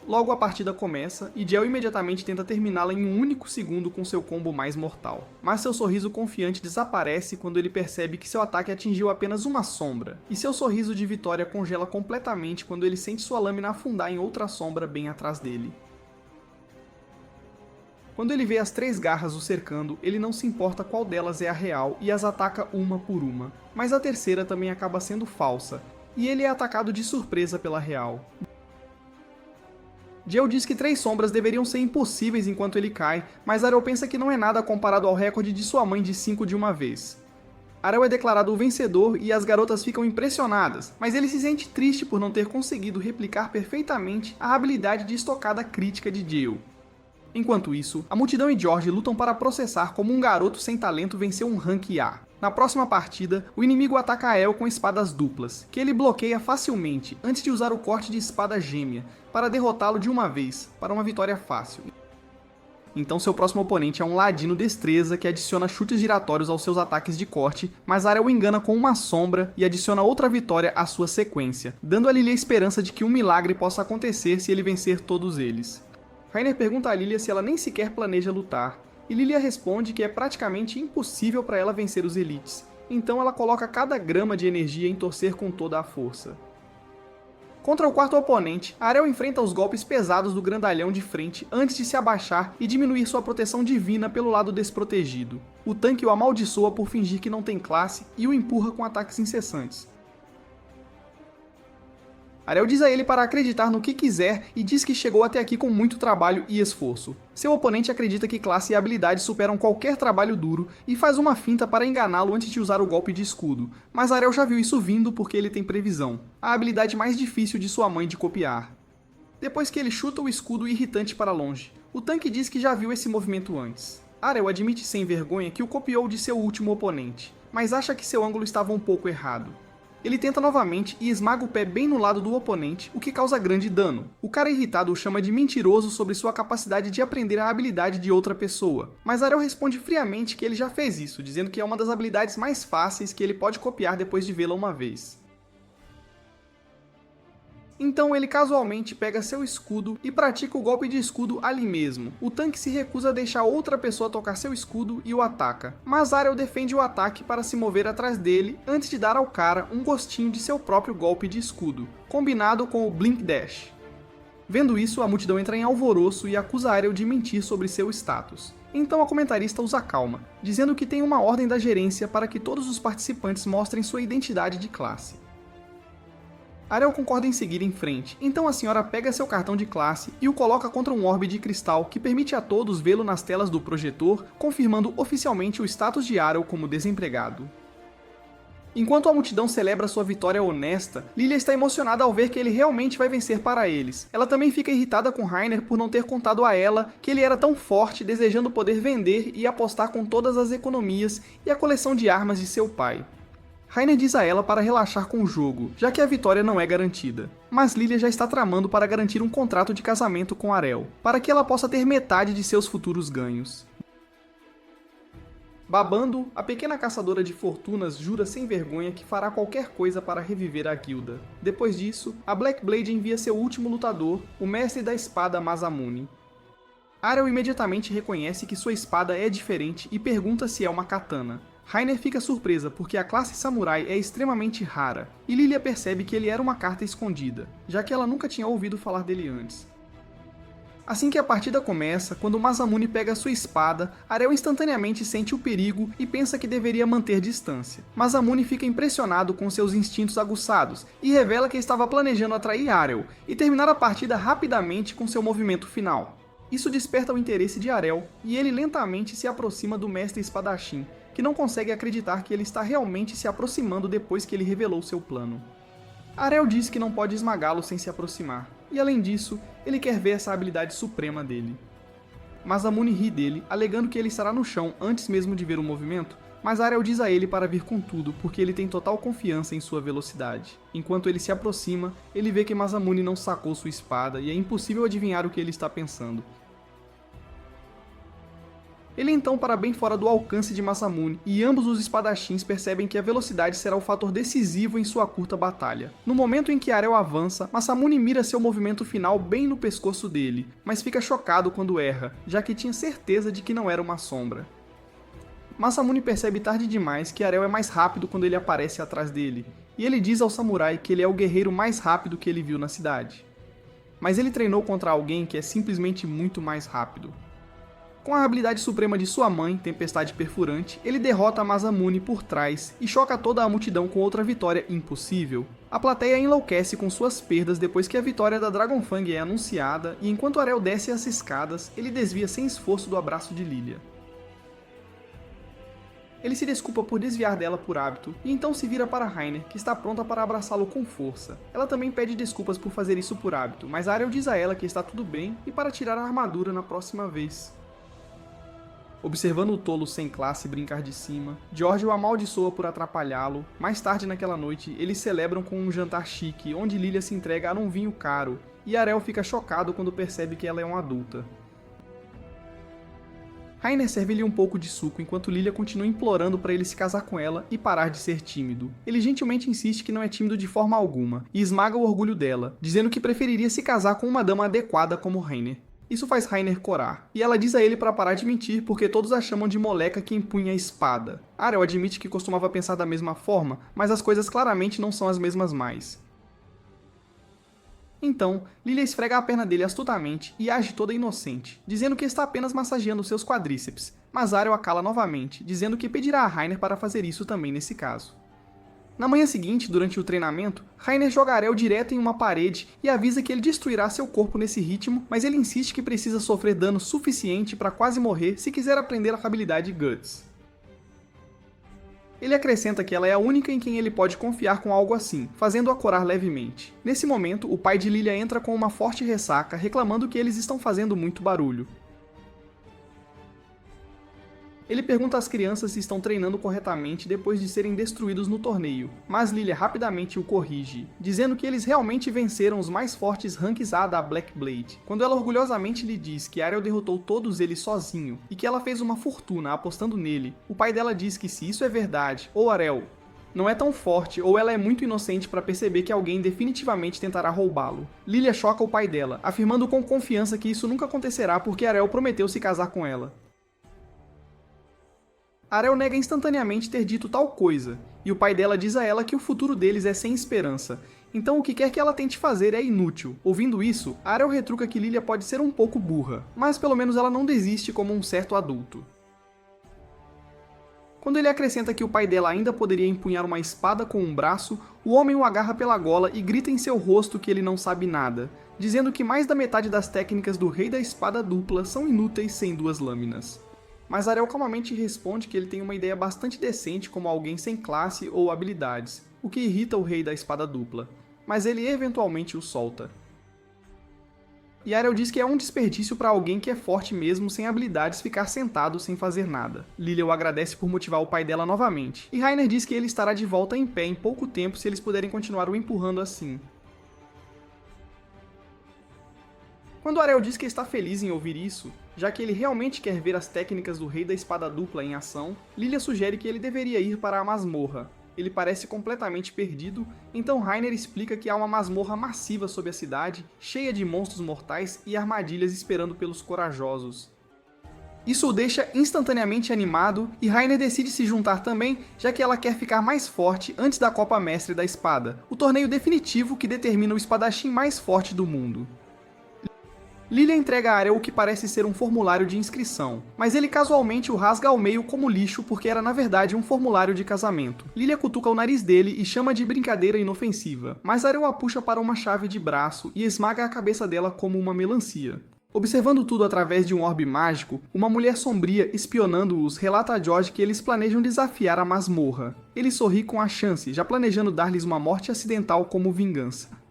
Logo a partida começa, e Jill imediatamente tenta terminá-la em um único segundo com seu combo mais mortal. Mas seu sorriso confiante desaparece quando ele percebe que seu ataque atingiu apenas uma sombra, e seu sorriso de vitória congela completamente quando ele sente sua lâmina afundar em outra sombra bem atrás dele. Quando ele vê as 3 garras o cercando, ele não se importa qual delas é a real e as ataca uma por uma, mas a terceira também acaba sendo falsa, e ele é atacado de surpresa pela real. Jill diz que 3 sombras deveriam ser impossíveis enquanto ele cai, mas Arel pensa que não é nada comparado ao recorde de sua mãe de 5 de uma vez. Arel é declarado o vencedor e as garotas ficam impressionadas, mas ele se sente triste por não ter conseguido replicar perfeitamente a habilidade de estocada crítica de Jill. Enquanto isso, a multidão e George lutam para processar como um garoto sem talento venceu um Rank A. Na próxima partida, o inimigo ataca a El com espadas duplas, que ele bloqueia facilmente antes de usar o corte de espada gêmea, para derrotá-lo de uma vez, para uma vitória fácil. Então seu próximo oponente é um ladino destreza que adiciona chutes giratórios aos seus ataques de corte, mas Arel o engana com uma sombra e adiciona outra vitória à sua sequência, dando a Lilia a esperança de que um milagre possa acontecer se ele vencer todos eles. Rainer pergunta a Lilia se ela nem sequer planeja lutar, e Lilia responde que é praticamente impossível para ela vencer os elites, então ela coloca cada grama de energia em torcer com toda a força. Contra o quarto oponente, Arel enfrenta os golpes pesados do grandalhão de frente antes de se abaixar e diminuir sua proteção divina pelo lado desprotegido. O tanque o amaldiçoa por fingir que não tem classe e o empurra com ataques incessantes. Arel diz a ele para acreditar no que quiser e diz que chegou até aqui com muito trabalho e esforço. Seu oponente acredita que classe e habilidade superam qualquer trabalho duro e faz uma finta para enganá-lo antes de usar o golpe de escudo, mas Arel já viu isso vindo porque ele tem previsão, a habilidade mais difícil de sua mãe de copiar. Depois que ele chuta o escudo irritante para longe, o tanque diz que já viu esse movimento antes. Arel admite sem vergonha que o copiou de seu último oponente, mas acha que seu ângulo estava um pouco errado. Ele tenta novamente e esmaga o pé bem no lado do oponente, o que causa grande dano. O cara irritado o chama de mentiroso sobre sua capacidade de aprender a habilidade de outra pessoa, mas Arel responde friamente que ele já fez isso, dizendo que é uma das habilidades mais fáceis que ele pode copiar depois de vê-la uma vez. Então ele casualmente pega seu escudo e pratica o golpe de escudo ali mesmo. O tanque se recusa a deixar outra pessoa tocar seu escudo e o ataca, mas Arel defende o ataque para se mover atrás dele antes de dar ao cara um gostinho de seu próprio golpe de escudo, combinado com o Blink Dash. Vendo isso, a multidão entra em alvoroço e acusa Arel de mentir sobre seu status. Então a comentarista os acalma, dizendo que tem uma ordem da gerência para que todos os participantes mostrem sua identidade de classe. Arel concorda em seguir em frente, então a senhora pega seu cartão de classe e o coloca contra um orbe de cristal que permite a todos vê-lo nas telas do projetor, confirmando oficialmente o status de Arel como desempregado. Enquanto a multidão celebra sua vitória honesta, Lilia está emocionada ao ver que ele realmente vai vencer para eles. Ela também fica irritada com Rainer por não ter contado a ela que ele era tão forte, desejando poder vender e apostar com todas as economias e a coleção de armas de seu pai. Rainer diz a ela para relaxar com o jogo, já que a vitória não é garantida. Mas Lilia já está tramando para garantir um contrato de casamento com Arel, para que ela possa ter metade de seus futuros ganhos. Babando, a pequena caçadora de fortunas jura sem vergonha que fará qualquer coisa para reviver a guilda. Depois disso, a Black Blade envia seu último lutador, o mestre da espada Masamune. Arel imediatamente reconhece que sua espada é diferente e pergunta se é uma katana. Rainer fica surpresa porque a classe samurai é extremamente rara, e Lilia percebe que ele era uma carta escondida, já que ela nunca tinha ouvido falar dele antes. Assim que a partida começa, quando Masamune pega sua espada, Arel instantaneamente sente o perigo e pensa que deveria manter distância. Masamune fica impressionado com seus instintos aguçados e revela que estava planejando atrair Arel e terminar a partida rapidamente com seu movimento final. Isso desperta o interesse de Arel e ele lentamente se aproxima do mestre espadachim, que não consegue acreditar que ele está realmente se aproximando depois que ele revelou seu plano. Arel diz que não pode esmagá-lo sem se aproximar, e além disso, ele quer ver essa habilidade suprema dele. Masamune ri dele, alegando que ele estará no chão antes mesmo de ver o movimento, mas Arel diz a ele para vir com tudo porque ele tem total confiança em sua velocidade. Enquanto ele se aproxima, ele vê que Masamune não sacou sua espada e é impossível adivinhar o que ele está pensando. Ele então para bem fora do alcance de Masamune, e ambos os espadachins percebem que a velocidade será o fator decisivo em sua curta batalha. No momento em que Arel avança, Masamune mira seu movimento final bem no pescoço dele, mas fica chocado quando erra, já que tinha certeza de que não era uma sombra. Masamune percebe tarde demais que Arel é mais rápido quando ele aparece atrás dele, e ele diz ao samurai que ele é o guerreiro mais rápido que ele viu na cidade. Mas ele treinou contra alguém que é simplesmente muito mais rápido. Com a habilidade suprema de sua mãe, Tempestade Perfurante, ele derrota Masamune por trás e choca toda a multidão com outra vitória impossível. A plateia enlouquece com suas perdas depois que a vitória da Dragonfang é anunciada, e enquanto Arel desce as escadas, ele desvia sem esforço do abraço de Lilia. Ele se desculpa por desviar dela por hábito, e então se vira para Rainer, que está pronta para abraçá-lo com força. Ela também pede desculpas por fazer isso por hábito, mas Arel diz a ela que está tudo bem e para tirar a armadura na próxima vez. Observando o tolo sem classe brincar de cima, George o amaldiçoa por atrapalhá-lo. Mais tarde naquela noite, eles celebram com um jantar chique, onde Lilia se entrega a um vinho caro, e Arel fica chocado quando percebe que ela é uma adulta. Rainer serve-lhe um pouco de suco enquanto Lilia continua implorando para ele se casar com ela e parar de ser tímido. Ele gentilmente insiste que não é tímido de forma alguma, e esmaga o orgulho dela, dizendo que preferiria se casar com uma dama adequada como Rainer. Isso faz Rainer corar, e ela diz a ele para parar de mentir porque todos a chamam de moleca que empunha a espada. Arel admite que costumava pensar da mesma forma, mas as coisas claramente não são as mesmas mais. Então, Lilia esfrega a perna dele astutamente e age toda inocente, dizendo que está apenas massageando seus quadríceps, mas Arel a cala novamente, dizendo que pedirá a Rainer para fazer isso também nesse caso. Na manhã seguinte, durante o treinamento, Rainer joga Arel direto em uma parede e avisa que ele destruirá seu corpo nesse ritmo, mas ele insiste que precisa sofrer dano suficiente para quase morrer se quiser aprender a habilidade Guts. Ele acrescenta que ela é a única em quem ele pode confiar com algo assim, fazendo-a corar levemente. Nesse momento, o pai de Lilia entra com uma forte ressaca, reclamando que eles estão fazendo muito barulho. Ele pergunta às crianças se estão treinando corretamente depois de serem destruídos no torneio, mas Lilia rapidamente o corrige, dizendo que eles realmente venceram os mais fortes ranks A da Black Blade, quando ela orgulhosamente lhe diz que Arel derrotou todos eles sozinho, e que ela fez uma fortuna apostando nele. O pai dela diz que se isso é verdade, ou Arel não é tão forte ou ela é muito inocente para perceber que alguém definitivamente tentará roubá-lo. Lilia choca o pai dela, afirmando com confiança que isso nunca acontecerá porque Arel prometeu se casar com ela. Arel nega instantaneamente ter dito tal coisa, e o pai dela diz a ela que o futuro deles é sem esperança, então o que quer que ela tente fazer é inútil. Ouvindo isso, Arel retruca que Lilia pode ser um pouco burra, mas pelo menos ela não desiste como um certo adulto. Quando ele acrescenta que o pai dela ainda poderia empunhar uma espada com um braço, o homem o agarra pela gola e grita em seu rosto que ele não sabe nada, dizendo que mais da metade das técnicas do Rei da Espada Dupla são inúteis sem duas lâminas. Mas Arel calmamente responde que ele tem uma ideia bastante decente como alguém sem classe ou habilidades, o que irrita o Rei da Espada Dupla, mas ele eventualmente o solta. E Arel diz que é um desperdício para alguém que é forte mesmo sem habilidades ficar sentado sem fazer nada. Lilia o agradece por motivar o pai dela novamente, e Rainer diz que ele estará de volta em pé em pouco tempo se eles puderem continuar o empurrando assim. Quando Arel diz que está feliz em ouvir isso, já que ele realmente quer ver as técnicas do Rei da Espada Dupla em ação, Lilia sugere que ele deveria ir para a masmorra. Ele parece completamente perdido, então Rainer explica que há uma masmorra massiva sob a cidade, cheia de monstros mortais e armadilhas esperando pelos corajosos. Isso o deixa instantaneamente animado e Rainer decide se juntar também, já que ela quer ficar mais forte antes da Copa Mestre da Espada, o torneio definitivo que determina o espadachim mais forte do mundo. Lilia entrega a Arel o que parece ser um formulário de inscrição, mas ele casualmente o rasga ao meio como lixo porque era na verdade um formulário de casamento. Lilia cutuca o nariz dele e chama de brincadeira inofensiva, mas Arel a puxa para uma chave de braço e esmaga a cabeça dela como uma melancia. Observando tudo através de um orbe mágico, uma mulher sombria espionando-os relata a George que eles planejam desafiar a masmorra. Ele sorri com a chance, já planejando dar-lhes uma morte acidental como vingança.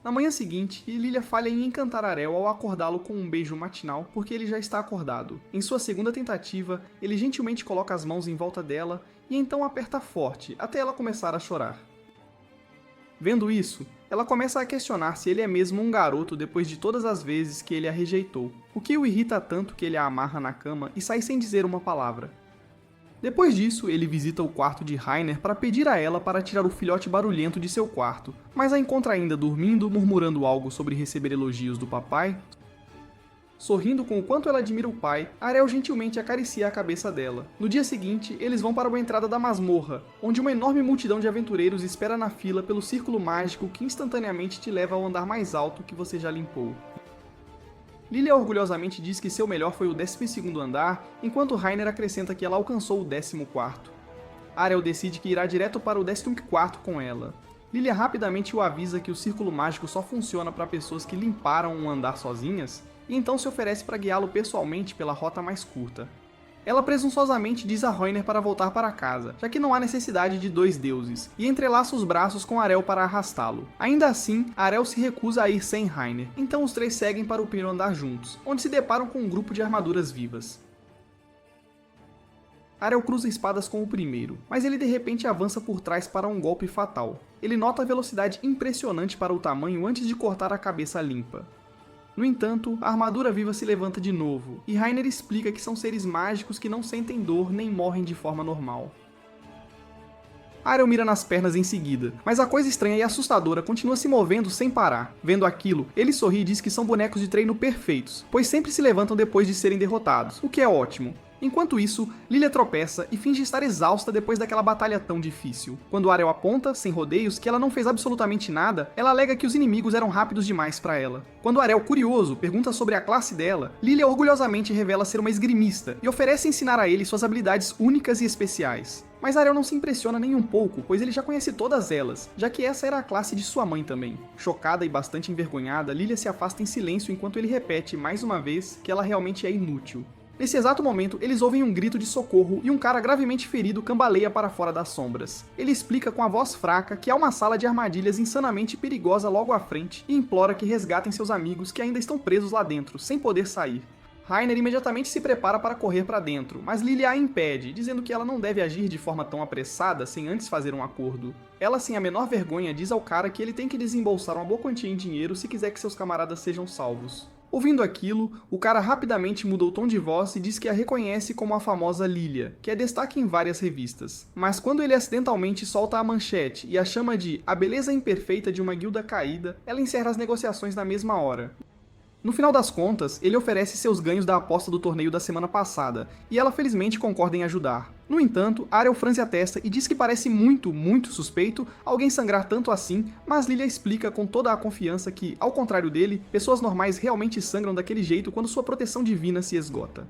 Na manhã seguinte, Lilia falha em encantar Arel ao acordá-lo com um beijo matinal porque ele já está acordado. Em sua segunda tentativa, ele gentilmente coloca as mãos em volta dela e então aperta forte, até ela começar a chorar. Vendo isso, ela começa a questionar se ele é mesmo um garoto depois de todas as vezes que ele a rejeitou, o que o irrita tanto que ele a amarra na cama e sai sem dizer uma palavra. Depois disso, ele visita o quarto de Rainer para pedir a ela para tirar o filhote barulhento de seu quarto, mas a encontra ainda dormindo, murmurando algo sobre receber elogios do papai. Sorrindo com o quanto ela admira o pai, Arel gentilmente acaricia a cabeça dela. No dia seguinte, eles vão para a entrada da masmorra, onde uma enorme multidão de aventureiros espera na fila pelo círculo mágico que instantaneamente te leva ao andar mais alto que você já limpou. Lilia orgulhosamente diz que seu melhor foi o 12º andar, enquanto Rainer acrescenta que ela alcançou o 14º. Arel decide que irá direto para o 14º com ela. Lilia rapidamente o avisa que o círculo mágico só funciona para pessoas que limparam um andar sozinhas, e então se oferece para guiá-lo pessoalmente pela rota mais curta. Ela presunçosamente diz a Rainer para voltar para casa, já que não há necessidade de dois deuses, e entrelaça os braços com Arel para arrastá-lo. Ainda assim, Arel se recusa a ir sem Rainer, então os três seguem para o primeiro andar juntos, onde se deparam com um grupo de armaduras vivas. Arel cruza espadas com o primeiro, mas ele de repente avança por trás para um golpe fatal. Ele nota a velocidade impressionante para o tamanho antes de cortar a cabeça limpa. No entanto, a armadura viva se levanta de novo, e Rainer explica que são seres mágicos que não sentem dor nem morrem de forma normal. Ariel mira nas pernas em seguida, mas a coisa estranha e assustadora continua se movendo sem parar. Vendo aquilo, ele sorri e diz que são bonecos de treino perfeitos, pois sempre se levantam depois de serem derrotados, o que é ótimo. Enquanto isso, Lilia tropeça e finge estar exausta depois daquela batalha tão difícil. Quando Ariel aponta, sem rodeios, que ela não fez absolutamente nada, ela alega que os inimigos eram rápidos demais para ela. Quando Ariel, curioso, pergunta sobre a classe dela, Lilia orgulhosamente revela ser uma esgrimista e oferece ensinar a ele suas habilidades únicas e especiais. Mas Ariel não se impressiona nem um pouco, pois ele já conhece todas elas, já que essa era a classe de sua mãe também. Chocada e bastante envergonhada, Lilia se afasta em silêncio enquanto ele repete mais uma vez que ela realmente é inútil. Nesse exato momento, eles ouvem um grito de socorro e um cara gravemente ferido cambaleia para fora das sombras. Ele explica com a voz fraca que há uma sala de armadilhas insanamente perigosa logo à frente e implora que resgatem seus amigos que ainda estão presos lá dentro, sem poder sair. Rainer imediatamente se prepara para correr para dentro, mas Lilia a impede, dizendo que ela não deve agir de forma tão apressada sem antes fazer um acordo. Ela, sem a menor vergonha, diz ao cara que ele tem que desembolsar uma boa quantia em dinheiro se quiser que seus camaradas sejam salvos. Ouvindo aquilo, o cara rapidamente muda o tom de voz e diz que a reconhece como a famosa Lilia, que é destaque em várias revistas. Mas quando ele acidentalmente solta a manchete e a chama de A Beleza Imperfeita de uma Guilda Caída, ela encerra as negociações na mesma hora. No final das contas, ele oferece seus ganhos da aposta do torneio da semana passada, e ela felizmente concorda em ajudar. No entanto, Ariel franze a testa e diz que parece muito suspeito alguém sangrar tanto assim, mas Lilia explica com toda a confiança que, ao contrário dele, pessoas normais realmente sangram daquele jeito quando sua proteção divina se esgota.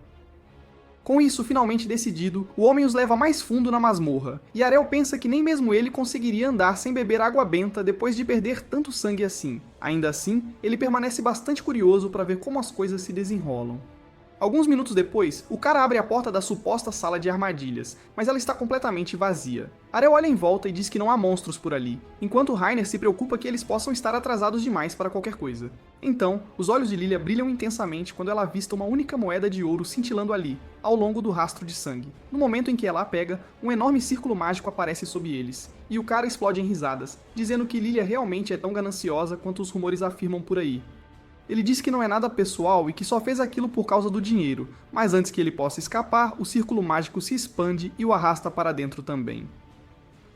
Com isso finalmente decidido, o homem os leva mais fundo na masmorra, e Ariel pensa que nem mesmo ele conseguiria andar sem beber água benta depois de perder tanto sangue assim. Ainda assim, ele permanece bastante curioso para ver como as coisas se desenrolam. Alguns minutos depois, o cara abre a porta da suposta sala de armadilhas, mas ela está completamente vazia. Ariel olha em volta e diz que não há monstros por ali, enquanto Rainer se preocupa que eles possam estar atrasados demais para qualquer coisa. Então, os olhos de Lilia brilham intensamente quando ela avista uma única moeda de ouro cintilando ali, ao longo do rastro de sangue. No momento em que ela a pega, um enorme círculo mágico aparece sob eles, e o cara explode em risadas, dizendo que Lilia realmente é tão gananciosa quanto os rumores afirmam por aí. Ele diz que não é nada pessoal e que só fez aquilo por causa do dinheiro, mas antes que ele possa escapar, o círculo mágico se expande e o arrasta para dentro também.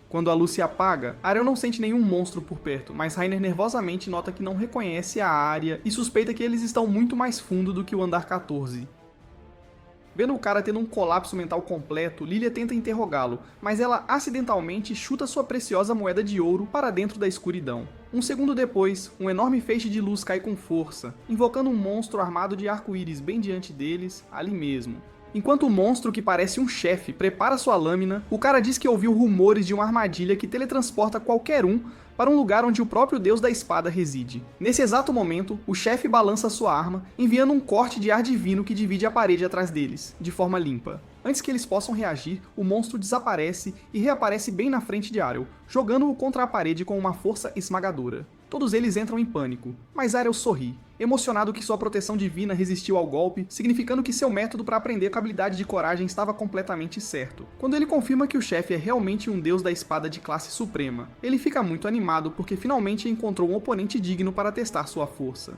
Quando a luz se apaga, Ariel não sente nenhum monstro por perto, mas Rainer nervosamente nota que não reconhece a área e suspeita que eles estão muito mais fundo do que o andar 14. Vendo o cara tendo um colapso mental completo, Lilia tenta interrogá-lo, mas ela acidentalmente chuta sua preciosa moeda de ouro para dentro da escuridão. Um segundo depois, um enorme feixe de luz cai com força, invocando um monstro armado de arco-íris bem diante deles, ali mesmo. Enquanto o monstro, que parece um chefe, prepara sua lâmina, o cara diz que ouviu rumores de uma armadilha que teletransporta qualquer um para um lugar onde o próprio deus da espada reside. Nesse exato momento, o chefe balança sua arma, enviando um corte de ar divino que divide a parede atrás deles, de forma limpa. Antes que eles possam reagir, o monstro desaparece e reaparece bem na frente de Ariel, jogando-o contra a parede com uma força esmagadora. Todos eles entram em pânico, mas Ariel sorri, emocionado que sua proteção divina resistiu ao golpe, significando que seu método para aprender com a habilidade de coragem estava completamente certo. Quando ele confirma que o chefe é realmente um deus da espada de classe suprema, ele fica muito animado porque finalmente encontrou um oponente digno para testar sua força.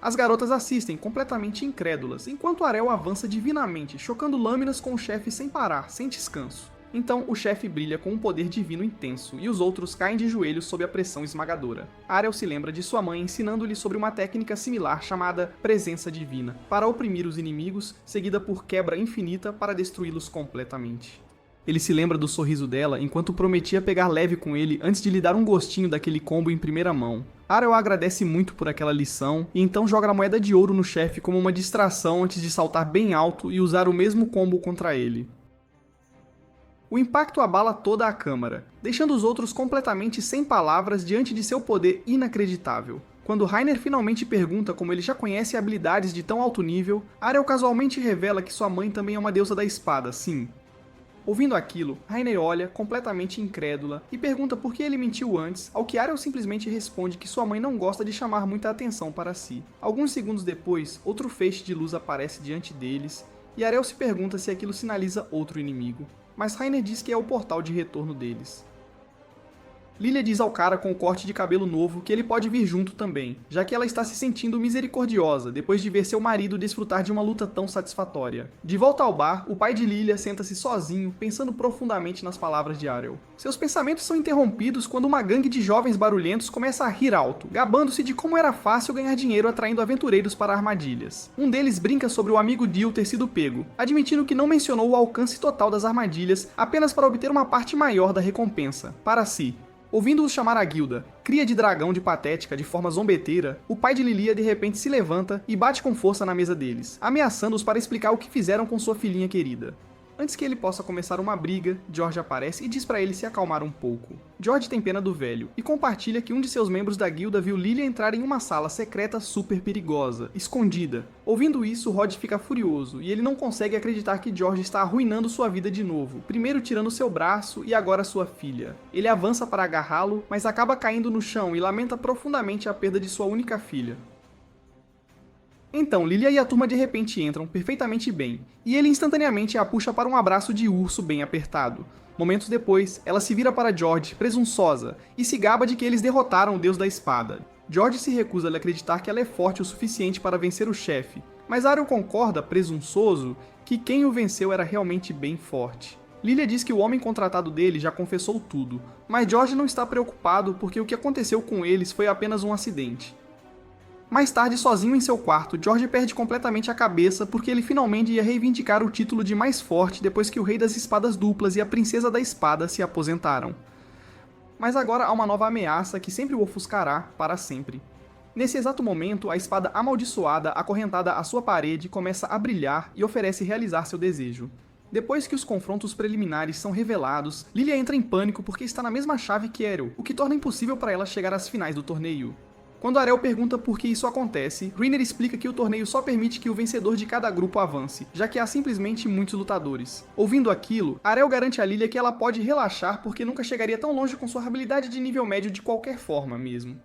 As garotas assistem, completamente incrédulas, enquanto Ariel avança divinamente, chocando lâminas com o chefe sem parar, sem descanso. Então, o chefe brilha com um poder divino intenso, e os outros caem de joelhos sob a pressão esmagadora. Ariel se lembra de sua mãe ensinando-lhe sobre uma técnica similar chamada Presença Divina, para oprimir os inimigos, seguida por Quebra Infinita para destruí-los completamente. Ele se lembra do sorriso dela enquanto prometia pegar leve com ele antes de lhe dar um gostinho daquele combo em primeira mão. Ariel agradece muito por aquela lição e então joga a moeda de ouro no chefe como uma distração antes de saltar bem alto e usar o mesmo combo contra ele. O impacto abala toda a câmara, deixando os outros completamente sem palavras diante de seu poder inacreditável. Quando Rainer finalmente pergunta como ele já conhece habilidades de tão alto nível, Ariel casualmente revela que sua mãe também é uma deusa da espada, sim. Ouvindo aquilo, Rainer olha, completamente incrédula, e pergunta por que ele mentiu antes, ao que Ariel simplesmente responde que sua mãe não gosta de chamar muita atenção para si. Alguns segundos depois, outro feixe de luz aparece diante deles, e Ariel se pergunta se aquilo sinaliza outro inimigo. Mas Rainer diz que é o portal de retorno deles. Lilia diz ao cara com o corte de cabelo novo que ele pode vir junto também, já que ela está se sentindo misericordiosa depois de ver seu marido desfrutar de uma luta tão satisfatória. De volta ao bar, o pai de Lilia senta-se sozinho, pensando profundamente nas palavras de Arel. Seus pensamentos são interrompidos quando uma gangue de jovens barulhentos começa a rir alto, gabando-se de como era fácil ganhar dinheiro atraindo aventureiros para armadilhas. Um deles brinca sobre o amigo Dio ter sido pego, admitindo que não mencionou o alcance total das armadilhas apenas para obter uma parte maior da recompensa, para si. Ouvindo-os chamar a guilda, cria de dragão de patética de forma zombeteira, o pai de Lilia de repente se levanta e bate com força na mesa deles, ameaçando-os para explicar o que fizeram com sua filhinha querida. Antes que ele possa começar uma briga, George aparece e diz para ele se acalmar um pouco. George tem pena do velho e compartilha que um de seus membros da guilda viu Lilia entrar em uma sala secreta super perigosa, escondida. Ouvindo isso, Rod fica furioso e ele não consegue acreditar que George está arruinando sua vida de novo, primeiro tirando seu braço e agora sua filha. Ele avança para agarrá-lo, mas acaba caindo no chão e lamenta profundamente a perda de sua única filha. Então, Lilia e a turma de repente entram perfeitamente bem, e ele instantaneamente a puxa para um abraço de urso bem apertado. Momentos depois, ela se vira para George, presunçosa, e se gaba de que eles derrotaram o deus da espada. George se recusa a acreditar que ela é forte o suficiente para vencer o chefe, mas Arel concorda, presunçoso, que quem o venceu era realmente bem forte. Lilia diz que o homem contratado dele já confessou tudo, mas George não está preocupado porque o que aconteceu com eles foi apenas um acidente. Mais tarde, sozinho em seu quarto, George perde completamente a cabeça porque ele finalmente ia reivindicar o título de mais forte depois que o Rei das Espadas Duplas e a Princesa da Espada se aposentaram. Mas agora há uma nova ameaça que sempre o ofuscará para sempre. Nesse exato momento, a espada amaldiçoada, acorrentada à sua parede, começa a brilhar e oferece realizar seu desejo. Depois que os confrontos preliminares são revelados, Lilia entra em pânico porque está na mesma chave que Arel, o que torna impossível para ela chegar às finais do torneio. Quando Arel pergunta por que isso acontece, Reiner explica que o torneio só permite que o vencedor de cada grupo avance, já que há simplesmente muitos lutadores. Ouvindo aquilo, Arel garante a Lilia que ela pode relaxar porque nunca chegaria tão longe com sua habilidade de nível médio de qualquer forma mesmo.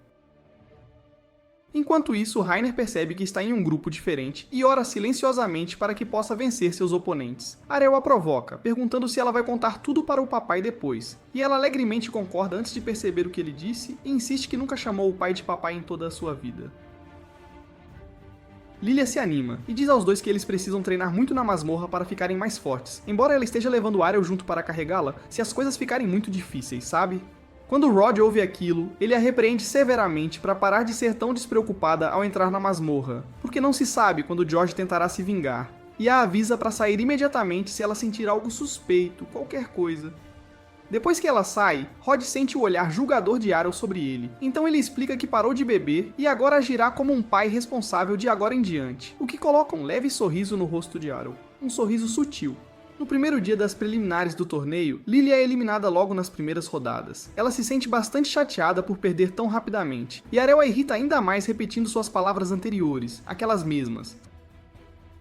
Enquanto isso, Reiner percebe que está em um grupo diferente e ora silenciosamente para que possa vencer seus oponentes. Arel a provoca, perguntando se ela vai contar tudo para o papai depois, e ela alegremente concorda antes de perceber o que ele disse e insiste que nunca chamou o pai de papai em toda a sua vida. Lilia se anima e diz aos dois que eles precisam treinar muito na masmorra para ficarem mais fortes, embora ela esteja levando Arel junto para carregá-la se as coisas ficarem muito difíceis, sabe? Quando Rod ouve aquilo, ele a repreende severamente para parar de ser tão despreocupada ao entrar na masmorra, porque não se sabe quando George tentará se vingar, e a avisa para sair imediatamente se ela sentir algo suspeito, qualquer coisa. Depois que ela sai, Rod sente o olhar julgador de Arel sobre ele, então ele explica que parou de beber e agora agirá como um pai responsável de agora em diante, o que coloca um leve sorriso no rosto de Arel, um sorriso sutil. No primeiro dia das preliminares do torneio, Lilia é eliminada logo nas primeiras rodadas. Ela se sente bastante chateada por perder tão rapidamente, e Arel a irrita ainda mais repetindo suas palavras anteriores, aquelas mesmas.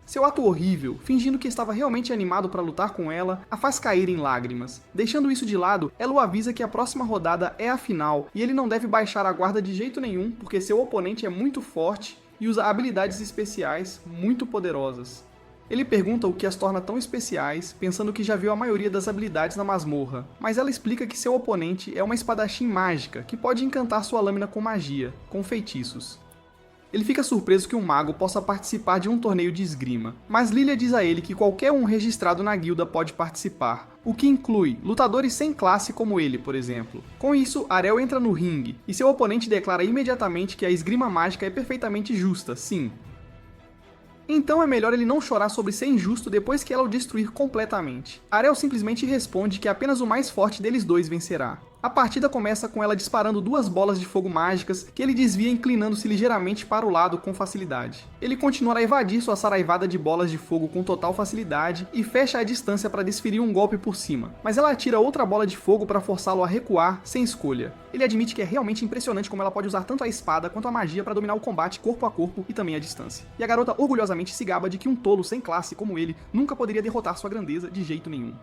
Seu ato horrível, fingindo que estava realmente animado para lutar com ela, a faz cair em lágrimas. Deixando isso de lado, ela o avisa que a próxima rodada é a final, e ele não deve baixar a guarda de jeito nenhum, porque seu oponente é muito forte e usa habilidades especiais muito poderosas. Ele pergunta o que as torna tão especiais, pensando que já viu a maioria das habilidades na masmorra, mas ela explica que seu oponente é uma espadachim mágica que pode encantar sua lâmina com magia, com feitiços. Ele fica surpreso que um mago possa participar de um torneio de esgrima, mas Lilia diz a ele que qualquer um registrado na guilda pode participar, o que inclui lutadores sem classe como ele, por exemplo. Com isso, Arel entra no ringue, e seu oponente declara imediatamente que a esgrima mágica é perfeitamente justa, sim. Então é melhor ele não chorar sobre ser injusto depois que ela o destruir completamente. Arel simplesmente responde que apenas o mais forte deles dois vencerá. A partida começa com ela disparando duas bolas de fogo mágicas que ele desvia inclinando-se ligeiramente para o lado com facilidade. Ele continua a evadir sua saraivada de bolas de fogo com total facilidade e fecha a distância para desferir um golpe por cima, mas ela atira outra bola de fogo para forçá-lo a recuar sem escolha. Ele admite que é realmente impressionante como ela pode usar tanto a espada quanto a magia para dominar o combate corpo a corpo e também a distância. E a garota orgulhosamente se gaba de que um tolo sem classe como ele nunca poderia derrotar sua grandeza de jeito nenhum.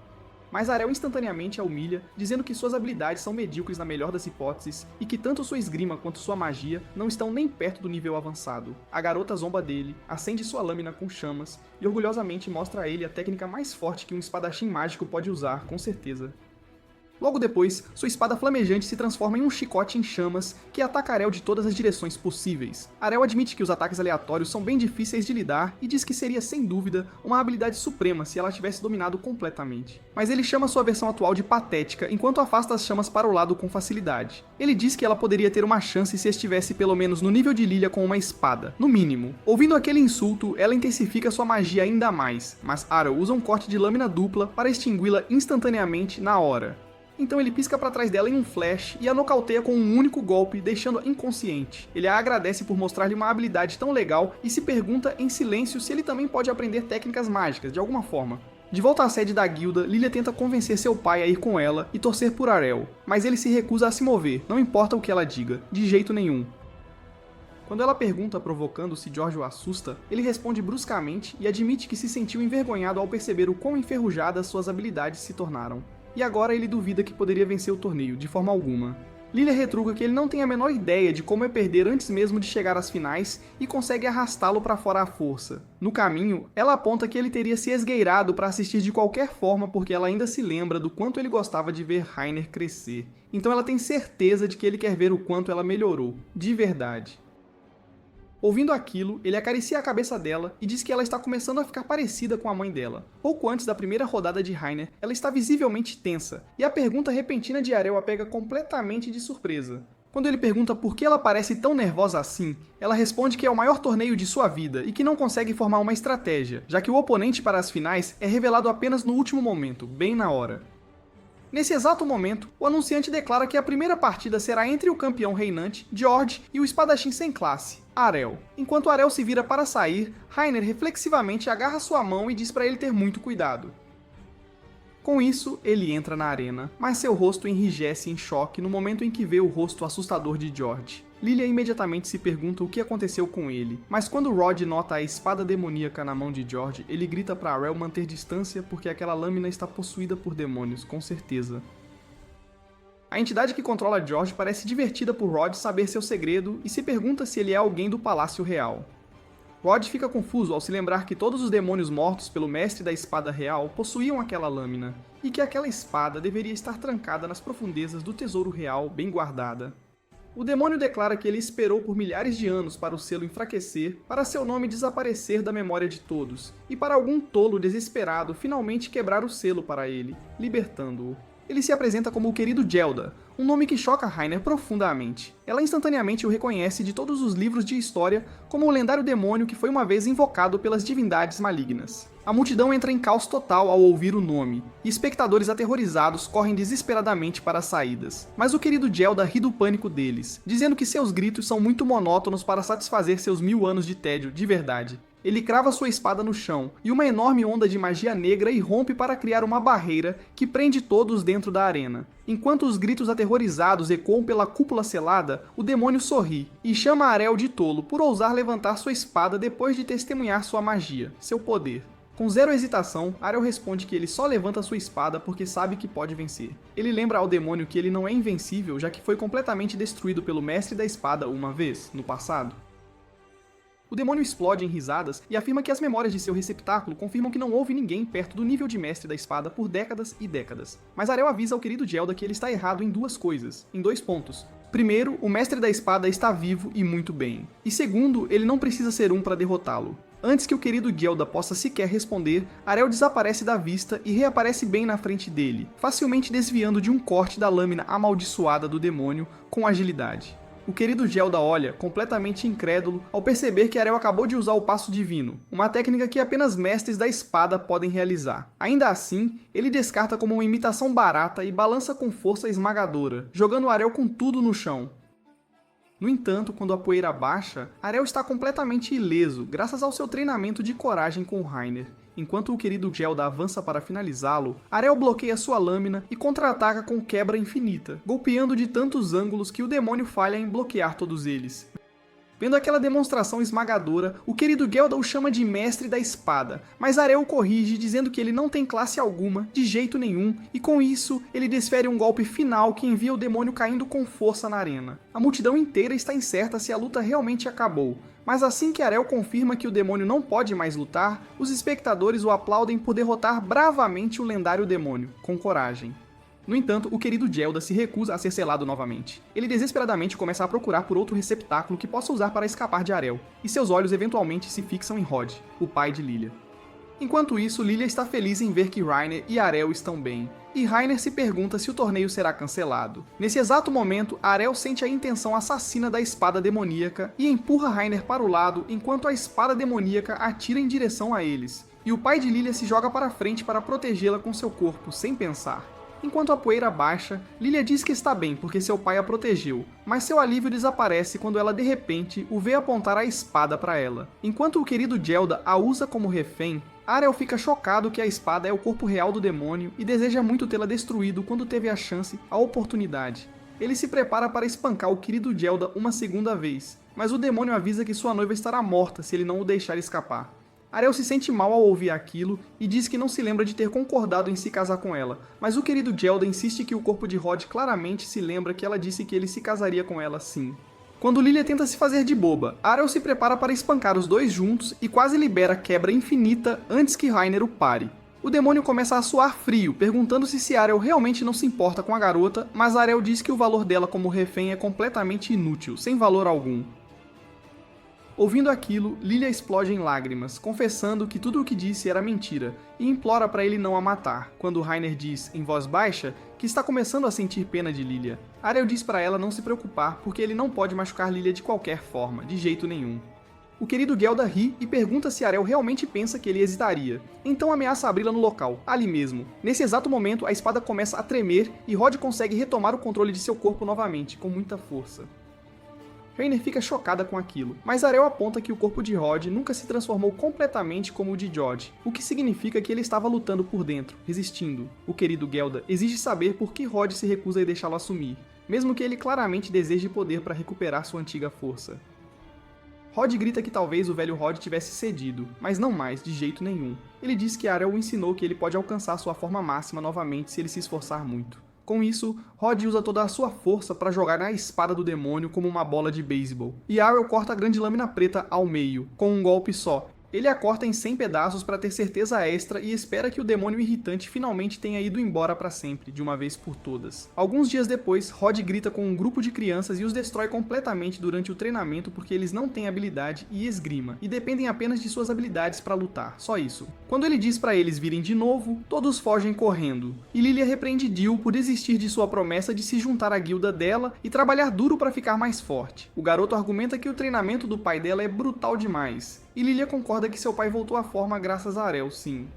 Mas Arel instantaneamente a humilha, dizendo que suas habilidades são medíocres na melhor das hipóteses e que tanto sua esgrima quanto sua magia não estão nem perto do nível avançado. A garota zomba dele, acende sua lâmina com chamas e orgulhosamente mostra a ele a técnica mais forte que um espadachim mágico pode usar, com certeza. Logo depois, sua espada flamejante se transforma em um chicote em chamas que ataca Arel de todas as direções possíveis. Arel admite que os ataques aleatórios são bem difíceis de lidar e diz que seria, sem dúvida, uma habilidade suprema se ela tivesse dominado completamente. Mas ele chama sua versão atual de patética enquanto afasta as chamas para o lado com facilidade. Ele diz que ela poderia ter uma chance se estivesse pelo menos no nível de Lilia com uma espada, no mínimo. Ouvindo aquele insulto, ela intensifica sua magia ainda mais, mas Arel usa um corte de lâmina dupla para extingui-la instantaneamente na hora. Então ele pisca para trás dela em um flash e a nocauteia com um único golpe, deixando-a inconsciente. Ele a agradece por mostrar-lhe uma habilidade tão legal e se pergunta em silêncio se ele também pode aprender técnicas mágicas, de alguma forma. De volta à sede da guilda, Lilia tenta convencer seu pai a ir com ela e torcer por Arel, mas ele se recusa a se mover, não importa o que ela diga, de jeito nenhum. Quando ela pergunta, provocando se George o assusta, ele responde bruscamente e admite que se sentiu envergonhado ao perceber o quão enferrujadas suas habilidades se tornaram. E agora ele duvida que poderia vencer o torneio, de forma alguma. Lilia retruca que ele não tem a menor ideia de como é perder antes mesmo de chegar às finais e consegue arrastá-lo para fora à força. No caminho, ela aponta que ele teria se esgueirado para assistir de qualquer forma porque ela ainda se lembra do quanto ele gostava de ver Rainer crescer. Então ela tem certeza de que ele quer ver o quanto ela melhorou, de verdade. Ouvindo aquilo, ele acaricia a cabeça dela e diz que ela está começando a ficar parecida com a mãe dela. Pouco antes da primeira rodada de Rainer, ela está visivelmente tensa, e a pergunta repentina de Arel a pega completamente de surpresa. Quando ele pergunta por que ela parece tão nervosa assim, ela responde que é o maior torneio de sua vida e que não consegue formar uma estratégia, já que o oponente para as finais é revelado apenas no último momento, bem na hora. Nesse exato momento, o anunciante declara que a primeira partida será entre o campeão reinante, George, e o espadachim sem classe, Arel. Enquanto Arel se vira para sair, Rainer reflexivamente agarra sua mão e diz para ele ter muito cuidado. Com isso, ele entra na arena, mas seu rosto enrijece em choque no momento em que vê o rosto assustador de George. Lilia imediatamente se pergunta o que aconteceu com ele, mas quando Rod nota a espada demoníaca na mão de George, ele grita para Arel manter distância porque aquela lâmina está possuída por demônios, com certeza. A entidade que controla George parece divertida por Rod saber seu segredo e se pergunta se ele é alguém do Palácio Real. Rod fica confuso ao se lembrar que todos os demônios mortos pelo Mestre da Espada Real possuíam aquela lâmina, e que aquela espada deveria estar trancada nas profundezas do Tesouro Real, bem guardada. O demônio declara que ele esperou por milhares de anos para o selo enfraquecer, para seu nome desaparecer da memória de todos, e para algum tolo desesperado finalmente quebrar o selo para ele, libertando-o. Ele se apresenta como o querido Gelda, um nome que choca Rainer profundamente. Ela instantaneamente o reconhece de todos os livros de história como o lendário demônio que foi uma vez invocado pelas divindades malignas. A multidão entra em caos total ao ouvir o nome, e espectadores aterrorizados correm desesperadamente para as saídas. Mas o querido Gelda ri do pânico deles, dizendo que seus gritos são muito monótonos para satisfazer seus 1000 anos de tédio de verdade. Ele crava sua espada no chão, e uma enorme onda de magia negra irrompe para criar uma barreira que prende todos dentro da arena. Enquanto os gritos aterrorizados ecoam pela cúpula selada, o demônio sorri, e chama Arel de tolo por ousar levantar sua espada depois de testemunhar sua magia, seu poder. Com zero hesitação, Arel responde que ele só levanta sua espada porque sabe que pode vencer. Ele lembra ao demônio que ele não é invencível, já que foi completamente destruído pelo Mestre da Espada uma vez, no passado. O demônio explode em risadas e afirma que as memórias de seu receptáculo confirmam que não houve ninguém perto do nível de Mestre da Espada por décadas e décadas. Mas Arel avisa ao querido Gelda que ele está errado em duas coisas, em 2 pontos. Primeiro, o Mestre da Espada está vivo e muito bem. E segundo, ele não precisa ser um para derrotá-lo. Antes que o querido Gelda possa sequer responder, Arel desaparece da vista e reaparece bem na frente dele, facilmente desviando de um corte da lâmina amaldiçoada do demônio com agilidade. O querido Gelda olha, completamente incrédulo, ao perceber que Arel acabou de usar o Passo Divino, uma técnica que apenas mestres da espada podem realizar. Ainda assim, ele descarta como uma imitação barata e balança com força esmagadora, jogando Arel com tudo no chão. No entanto, quando a poeira baixa, Arel está completamente ileso, graças ao seu treinamento de coragem com Rainer. Enquanto o querido Gelda avança para finalizá-lo, Arel bloqueia sua lâmina e contra-ataca com quebra infinita, golpeando de tantos ângulos que o demônio falha em bloquear todos eles. Vendo aquela demonstração esmagadora, o querido Gelda o chama de Mestre da Espada, mas Arel o corrige dizendo que ele não tem classe alguma, de jeito nenhum, e com isso, ele desfere um golpe final que envia o demônio caindo com força na arena. A multidão inteira está incerta se a luta realmente acabou, mas assim que Arel confirma que o demônio não pode mais lutar, os espectadores o aplaudem por derrotar bravamente o lendário demônio, com coragem. No entanto, o querido Gelda se recusa a ser selado novamente. Ele desesperadamente começa a procurar por outro receptáculo que possa usar para escapar de Arel, e seus olhos eventualmente se fixam em Rod, o pai de Lilia. Enquanto isso, Lilia está feliz em ver que Reiner e Arel estão bem, e Reiner se pergunta se o torneio será cancelado. Nesse exato momento, Arel sente a intenção assassina da espada demoníaca e empurra Reiner para o lado enquanto a espada demoníaca atira em direção a eles, e o pai de Lilia se joga para frente para protegê-la com seu corpo, sem pensar. Enquanto a poeira baixa, Lilia diz que está bem porque seu pai a protegeu, mas seu alívio desaparece quando ela de repente o vê apontar a espada para ela. Enquanto o querido Gelda a usa como refém, Arel fica chocado que a espada é o corpo real do demônio e deseja muito tê-la destruído quando teve a chance, a oportunidade. Ele se prepara para espancar o querido Gelda uma segunda vez, mas o demônio avisa que sua noiva estará morta se ele não o deixar escapar. Arel se sente mal ao ouvir aquilo e diz que não se lembra de ter concordado em se casar com ela, mas o querido Gelda insiste que o corpo de Rod claramente se lembra que ela disse que ele se casaria com ela sim. Quando Lilia tenta se fazer de boba, Arel se prepara para espancar os dois juntos e quase libera quebra infinita antes que Reiner o pare. O demônio começa a suar frio, perguntando-se se Arel realmente não se importa com a garota, mas Arel diz que o valor dela como refém é completamente inútil, sem valor algum. Ouvindo aquilo, Lilia explode em lágrimas, confessando que tudo o que disse era mentira, e implora para ele não a matar, quando Reiner diz, em voz baixa, que está começando a sentir pena de Lilia. Arel diz para ela não se preocupar, porque ele não pode machucar Lilia de qualquer forma, de jeito nenhum. O querido Gelda ri e pergunta se Arel realmente pensa que ele hesitaria, então ameaça abri-la no local, ali mesmo. Nesse exato momento, a espada começa a tremer e Rod consegue retomar o controle de seu corpo novamente, com muita força. Reiner fica chocada com aquilo, mas Arel aponta que o corpo de Rod nunca se transformou completamente como o de George, o que significa que ele estava lutando por dentro, resistindo. O querido Gelda exige saber por que Rod se recusa a deixá-lo assumir, mesmo que ele claramente deseje poder para recuperar sua antiga força. Rod grita que talvez o velho Rod tivesse cedido, mas não mais, de jeito nenhum. Ele diz que Arel o ensinou que ele pode alcançar sua forma máxima novamente se ele se esforçar muito. Com isso, Rod usa toda a sua força para jogar na espada do demônio como uma bola de beisebol, e Arel corta a grande lâmina preta ao meio, com um golpe só. Ele a corta em 100 pedaços para ter certeza extra e espera que o demônio irritante finalmente tenha ido embora para sempre, de uma vez por todas. Alguns dias depois, Rod grita com um grupo de crianças e os destrói completamente durante o treinamento porque eles não têm habilidade e esgrima, e dependem apenas de suas habilidades para lutar, só isso. Quando ele diz para eles virem de novo, todos fogem correndo, e Lilia repreende Jill por desistir de sua promessa de se juntar à guilda dela e trabalhar duro para ficar mais forte. O garoto argumenta que o treinamento do pai dela é brutal demais, e Lilia concorda que seu pai voltou à forma graças a Arel, sim.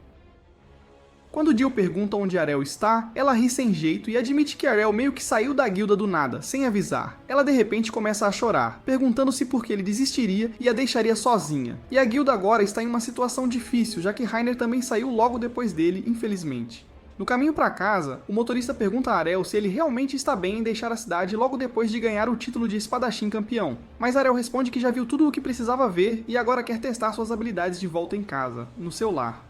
Quando Jill pergunta onde Arel está, ela ri sem jeito e admite que Arel meio que saiu da guilda do nada, sem avisar. Ela de repente começa a chorar, perguntando-se por que ele desistiria e a deixaria sozinha. E a guilda agora está em uma situação difícil, já que Reiner também saiu logo depois dele, infelizmente. No caminho para casa, o motorista pergunta a Arel se ele realmente está bem em deixar a cidade logo depois de ganhar o título de espadachim campeão, mas Arel responde que já viu tudo o que precisava ver e agora quer testar suas habilidades de volta em casa, no seu lar.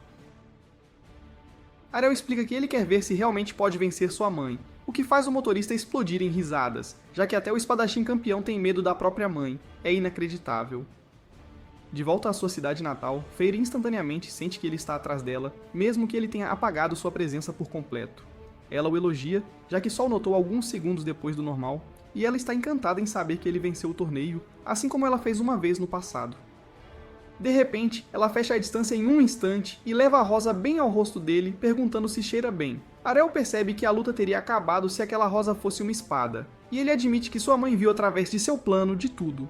Arel explica que ele quer ver se realmente pode vencer sua mãe, o que faz o motorista explodir em risadas, já que até o espadachim campeão tem medo da própria mãe. É inacreditável. De volta à sua cidade natal, Feyre instantaneamente sente que ele está atrás dela, mesmo que ele tenha apagado sua presença por completo. Ela o elogia, já que só o notou alguns segundos depois do normal, e ela está encantada em saber que ele venceu o torneio, assim como ela fez uma vez no passado. De repente, ela fecha a distância em um instante e leva a rosa bem ao rosto dele, perguntando se cheira bem. Arel percebe que a luta teria acabado se aquela rosa fosse uma espada, e ele admite que sua mãe viu através de seu plano de tudo.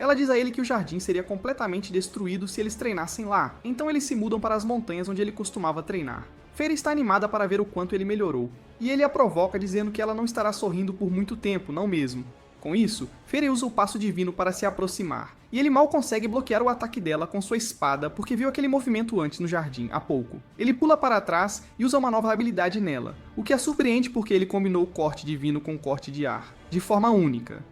Ela diz a ele que o jardim seria completamente destruído se eles treinassem lá, então eles se mudam para as montanhas onde ele costumava treinar. Feyre está animada para ver o quanto ele melhorou, e ele a provoca dizendo que ela não estará sorrindo por muito tempo, não mesmo? Com isso, Feyre usa o passo divino para se aproximar, e ele mal consegue bloquear o ataque dela com sua espada porque viu aquele movimento antes no jardim, há pouco. Ele pula para trás e usa uma nova habilidade nela, o que a surpreende porque ele combinou o corte divino com o corte de ar, de forma única.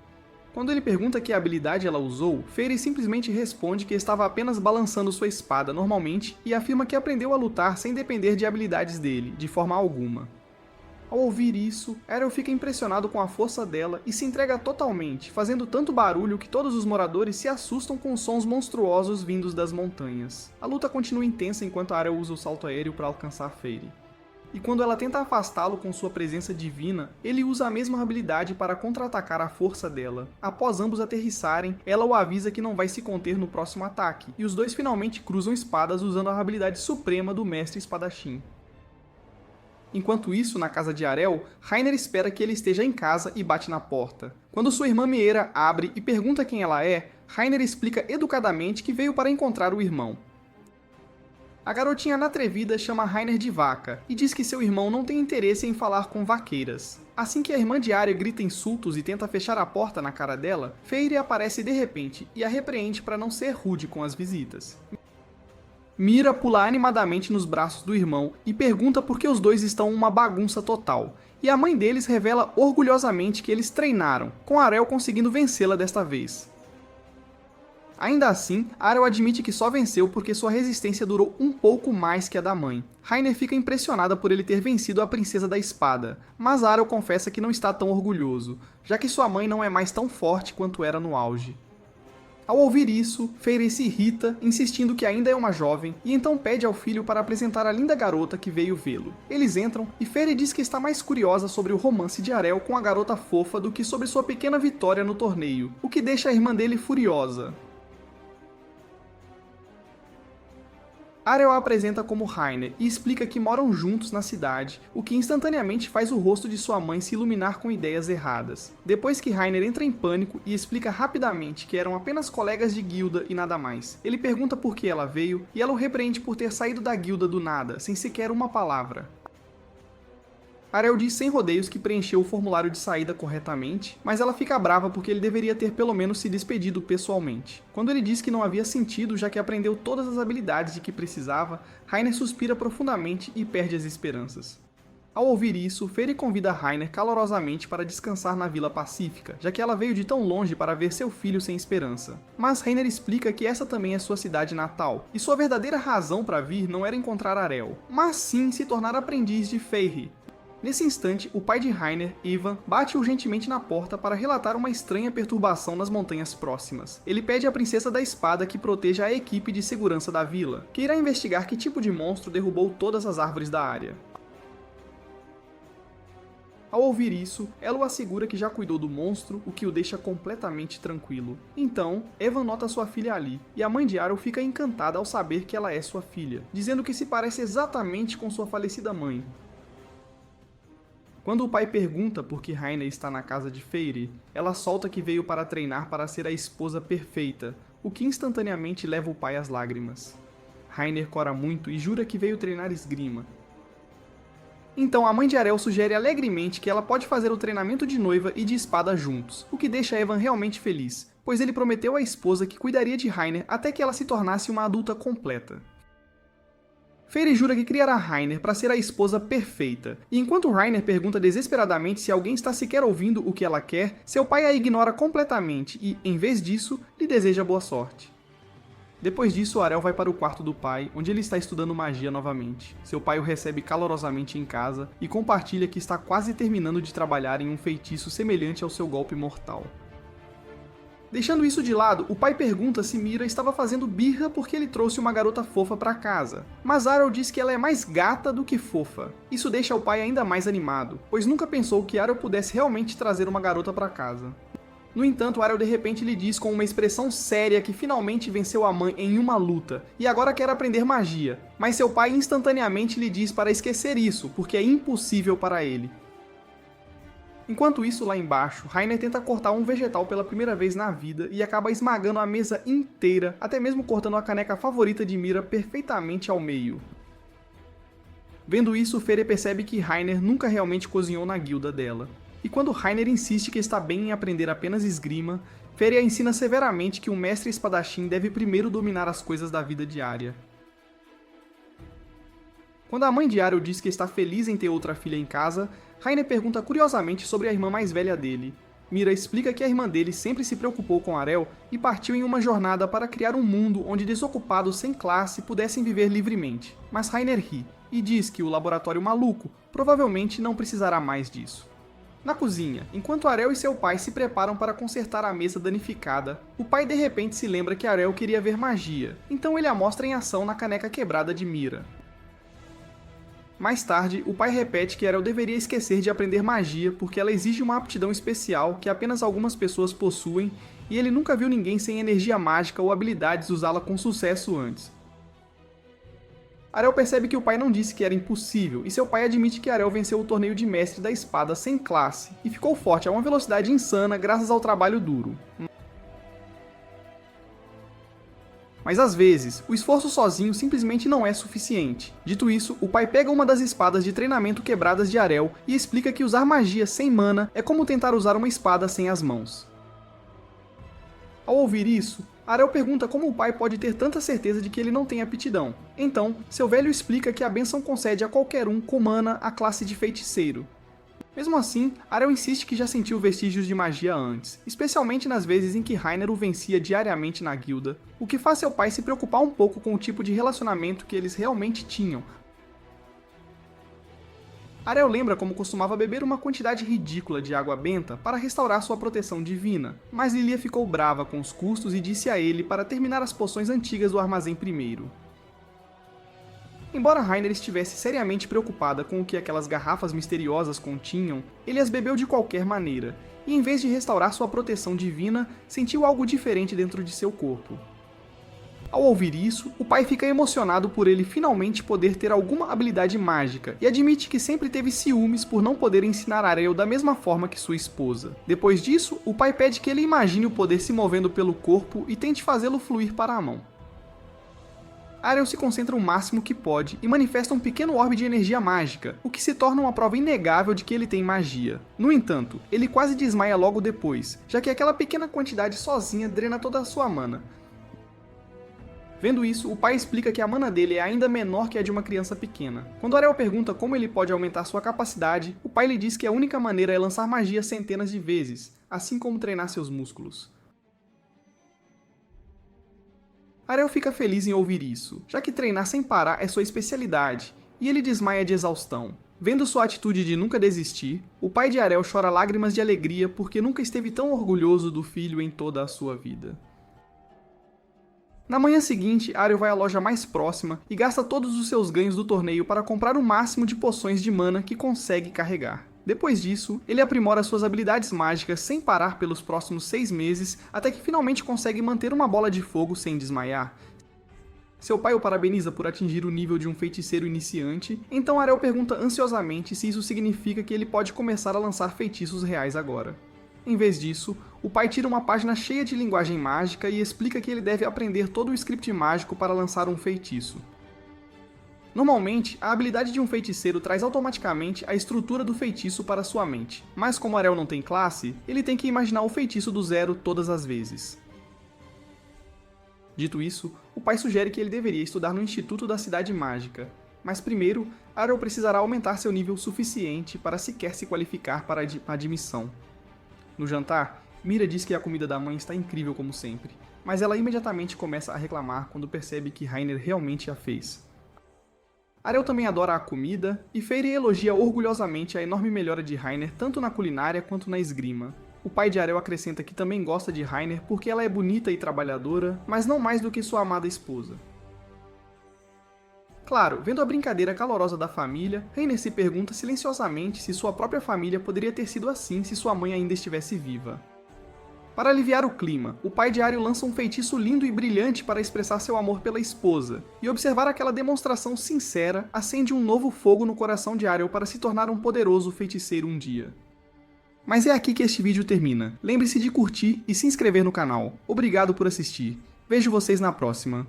Quando ele pergunta que habilidade ela usou, Feyre simplesmente responde que estava apenas balançando sua espada normalmente e afirma que aprendeu a lutar sem depender de habilidades dele, de forma alguma. Ao ouvir isso, Arel fica impressionado com a força dela e se entrega totalmente, fazendo tanto barulho que todos os moradores se assustam com os sons monstruosos vindos das montanhas. A luta continua intensa enquanto Arel usa o salto aéreo para alcançar Feyre. e quando ela tenta afastá-lo com sua presença divina, ele usa a mesma habilidade para contra-atacar a força dela. Após ambos aterrissarem, ela o avisa que não vai se conter no próximo ataque, e os dois finalmente cruzam espadas usando a habilidade suprema do Mestre Espadachim. Enquanto isso, na casa de Arel, Rainer espera que ele esteja em casa e bate na porta. Quando sua irmã Meera abre e pergunta quem ela é, Rainer explica educadamente que veio para encontrar o irmão. A garotinha atrevida chama Rainer de vaca e diz que seu irmão não tem interesse em falar com vaqueiras. Assim que a irmã de Arya grita insultos e tenta fechar a porta na cara dela, Feyre aparece de repente e a repreende para não ser rude com as visitas. Meera pula animadamente nos braços do irmão e pergunta por que os dois estão uma bagunça total, e a mãe deles revela orgulhosamente que eles treinaram, com Arel conseguindo vencê-la desta vez. Ainda assim, Arel admite que só venceu porque sua resistência durou um pouco mais que a da mãe. Rainer fica impressionada por ele ter vencido a Princesa da Espada, mas Arel confessa que não está tão orgulhoso, já que sua mãe não é mais tão forte quanto era no auge. Ao ouvir isso, Feyre se irrita, insistindo que ainda é uma jovem, e então pede ao filho para apresentar a linda garota que veio vê-lo. Eles entram, e Feyre diz que está mais curiosa sobre o romance de Arel com a garota fofa do que sobre sua pequena vitória no torneio, o que deixa a irmã dele furiosa. Arel a apresenta como Rainer e explica que moram juntos na cidade, o que instantaneamente faz o rosto de sua mãe se iluminar com ideias erradas. Depois que Rainer entra em pânico e explica rapidamente que eram apenas colegas de guilda e nada mais, ele pergunta por que ela veio e ela o repreende por ter saído da guilda do nada, sem sequer uma palavra. Arel diz sem rodeios que preencheu o formulário de saída corretamente, mas ela fica brava porque ele deveria ter pelo menos se despedido pessoalmente. Quando ele diz que não havia sentido, já que aprendeu todas as habilidades de que precisava, Rainer suspira profundamente e perde as esperanças. Ao ouvir isso, Feyre convida Rainer calorosamente para descansar na Vila Pacífica, já que ela veio de tão longe para ver seu filho sem esperança. Mas Rainer explica que essa também é sua cidade natal, e sua verdadeira razão para vir não era encontrar Arel, mas sim se tornar aprendiz de Feyre. Nesse instante, o pai de Rainer, Ivan, bate urgentemente na porta para relatar uma estranha perturbação nas montanhas próximas. Ele pede à Princesa da Espada que proteja a equipe de segurança da vila, que irá investigar que tipo de monstro derrubou todas as árvores da área. Ao ouvir isso, ela o assegura que já cuidou do monstro, o que o deixa completamente tranquilo. Então, Evan nota sua filha ali, e a mãe de Arel fica encantada ao saber que ela é sua filha, dizendo que se parece exatamente com sua falecida mãe. Quando o pai pergunta por que Rainer está na casa de Feyre, ela solta que veio para treinar para ser a esposa perfeita, o que instantaneamente leva o pai às lágrimas. Rainer cora muito e jura que veio treinar esgrima. Então a mãe de Arel sugere alegremente que ela pode fazer o treinamento de noiva e de espada juntos, o que deixa Evan realmente feliz, pois ele prometeu à esposa que cuidaria de Rainer até que ela se tornasse uma adulta completa. Feyre jura que criará Rainer para ser a esposa perfeita, e enquanto Rainer pergunta desesperadamente se alguém está sequer ouvindo o que ela quer, seu pai a ignora completamente e, em vez disso, lhe deseja boa sorte. Depois disso, Arel vai para o quarto do pai, onde ele está estudando magia novamente. Seu pai o recebe calorosamente em casa e compartilha que está quase terminando de trabalhar em um feitiço semelhante ao seu golpe mortal. Deixando isso de lado, o pai pergunta se Meera estava fazendo birra porque ele trouxe uma garota fofa para casa. Mas Arel diz que ela é mais gata do que fofa. Isso deixa o pai ainda mais animado, pois nunca pensou que Arel pudesse realmente trazer uma garota para casa. No entanto, Arel de repente lhe diz com uma expressão séria que finalmente venceu a mãe em uma luta, e agora quer aprender magia. Mas seu pai instantaneamente lhe diz para esquecer isso, porque é impossível para ele. Enquanto isso, lá embaixo, Rainer tenta cortar um vegetal pela primeira vez na vida e acaba esmagando a mesa inteira, até mesmo cortando a caneca favorita de Meera perfeitamente ao meio. Vendo isso, Feyre percebe que Rainer nunca realmente cozinhou na guilda dela. E quando Rainer insiste que está bem em aprender apenas esgrima, Feyre a ensina severamente que um mestre espadachim deve primeiro dominar as coisas da vida diária. Quando a mãe de Arel diz que está feliz em ter outra filha em casa, Rainer pergunta curiosamente sobre a irmã mais velha dele. Meera explica que a irmã dele sempre se preocupou com Arel e partiu em uma jornada para criar um mundo onde desocupados sem classe pudessem viver livremente. Mas Rainer ri e diz que o laboratório maluco provavelmente não precisará mais disso. Na cozinha, enquanto Arel e seu pai se preparam para consertar a mesa danificada, o pai de repente se lembra que Arel queria ver magia, então ele a mostra em ação na caneca quebrada de Meera. Mais tarde, o pai repete que Arel deveria esquecer de aprender magia porque ela exige uma aptidão especial que apenas algumas pessoas possuem e ele nunca viu ninguém sem energia mágica ou habilidades usá-la com sucesso antes. Arel percebe que o pai não disse que era impossível, e seu pai admite que Arel venceu o torneio de mestre da espada sem classe, e ficou forte a uma velocidade insana graças ao trabalho duro. Mas às vezes, o esforço sozinho simplesmente não é suficiente. Dito isso, o pai pega uma das espadas de treinamento quebradas de Arel e explica que usar magia sem mana é como tentar usar uma espada sem as mãos. Ao ouvir isso, Arel pergunta como o pai pode ter tanta certeza de que ele não tem aptidão. Então, seu velho explica que a bênção concede a qualquer um com mana a classe de feiticeiro. Mesmo assim, Arel insiste que já sentiu vestígios de magia antes, especialmente nas vezes em que Rainer o vencia diariamente na guilda, o que faz seu pai se preocupar um pouco com o tipo de relacionamento que eles realmente tinham. Arel lembra como costumava beber uma quantidade ridícula de água benta para restaurar sua proteção divina, mas Lilia ficou brava com os custos e disse a ele para terminar as poções antigas do armazém primeiro. Embora Rainer estivesse seriamente preocupada com o que aquelas garrafas misteriosas continham, ele as bebeu de qualquer maneira, e em vez de restaurar sua proteção divina, sentiu algo diferente dentro de seu corpo. Ao ouvir isso, o pai fica emocionado por ele finalmente poder ter alguma habilidade mágica, e admite que sempre teve ciúmes por não poder ensinar Arel da mesma forma que sua esposa. Depois disso, o pai pede que ele imagine o poder se movendo pelo corpo e tente fazê-lo fluir para a mão. Arel se concentra o máximo que pode e manifesta um pequeno orbe de energia mágica, o que se torna uma prova inegável de que ele tem magia. No entanto, ele quase desmaia logo depois, já que aquela pequena quantidade sozinha drena toda a sua mana. Vendo isso, o pai explica que a mana dele é ainda menor que a de uma criança pequena. Quando Arel pergunta como ele pode aumentar sua capacidade, o pai lhe diz que a única maneira é lançar magia centenas de vezes, assim como treinar seus músculos. Arel fica feliz em ouvir isso, já que treinar sem parar é sua especialidade, e ele desmaia de exaustão. Vendo sua atitude de nunca desistir, o pai de Arel chora lágrimas de alegria porque nunca esteve tão orgulhoso do filho em toda a sua vida. Na manhã seguinte, Arel vai à loja mais próxima e gasta todos os seus ganhos do torneio para comprar o máximo de poções de mana que consegue carregar. Depois disso, ele aprimora suas habilidades mágicas sem parar pelos próximos 6 meses, até que finalmente consegue manter uma bola de fogo sem desmaiar. Seu pai o parabeniza por atingir o nível de um feiticeiro iniciante, então Arel pergunta ansiosamente se isso significa que ele pode começar a lançar feitiços reais agora. Em vez disso, o pai tira uma página cheia de linguagem mágica e explica que ele deve aprender todo o script mágico para lançar um feitiço. Normalmente, a habilidade de um feiticeiro traz automaticamente a estrutura do feitiço para sua mente, mas como Arel não tem classe, ele tem que imaginar o feitiço do zero todas as vezes. Dito isso, o pai sugere que ele deveria estudar no Instituto da Cidade Mágica, mas primeiro, Arel precisará aumentar seu nível suficiente para sequer se qualificar para a admissão. No jantar, Mira diz que a comida da mãe está incrível como sempre, mas ela imediatamente começa a reclamar quando percebe que Rainer realmente a fez. Arel também adora a comida, e Feyre elogia orgulhosamente a enorme melhora de Rainer tanto na culinária quanto na esgrima. O pai de Arel acrescenta que também gosta de Rainer porque ela é bonita e trabalhadora, mas não mais do que sua amada esposa. Claro, vendo a brincadeira calorosa da família, Rainer se pergunta silenciosamente se sua própria família poderia ter sido assim se sua mãe ainda estivesse viva. Para aliviar o clima, o pai de Arel lança um feitiço lindo e brilhante para expressar seu amor pela esposa, e observar aquela demonstração sincera acende um novo fogo no coração de Arel para se tornar um poderoso feiticeiro um dia. Mas é aqui que este vídeo termina. Lembre-se de curtir e se inscrever no canal. Obrigado por assistir. Vejo vocês na próxima.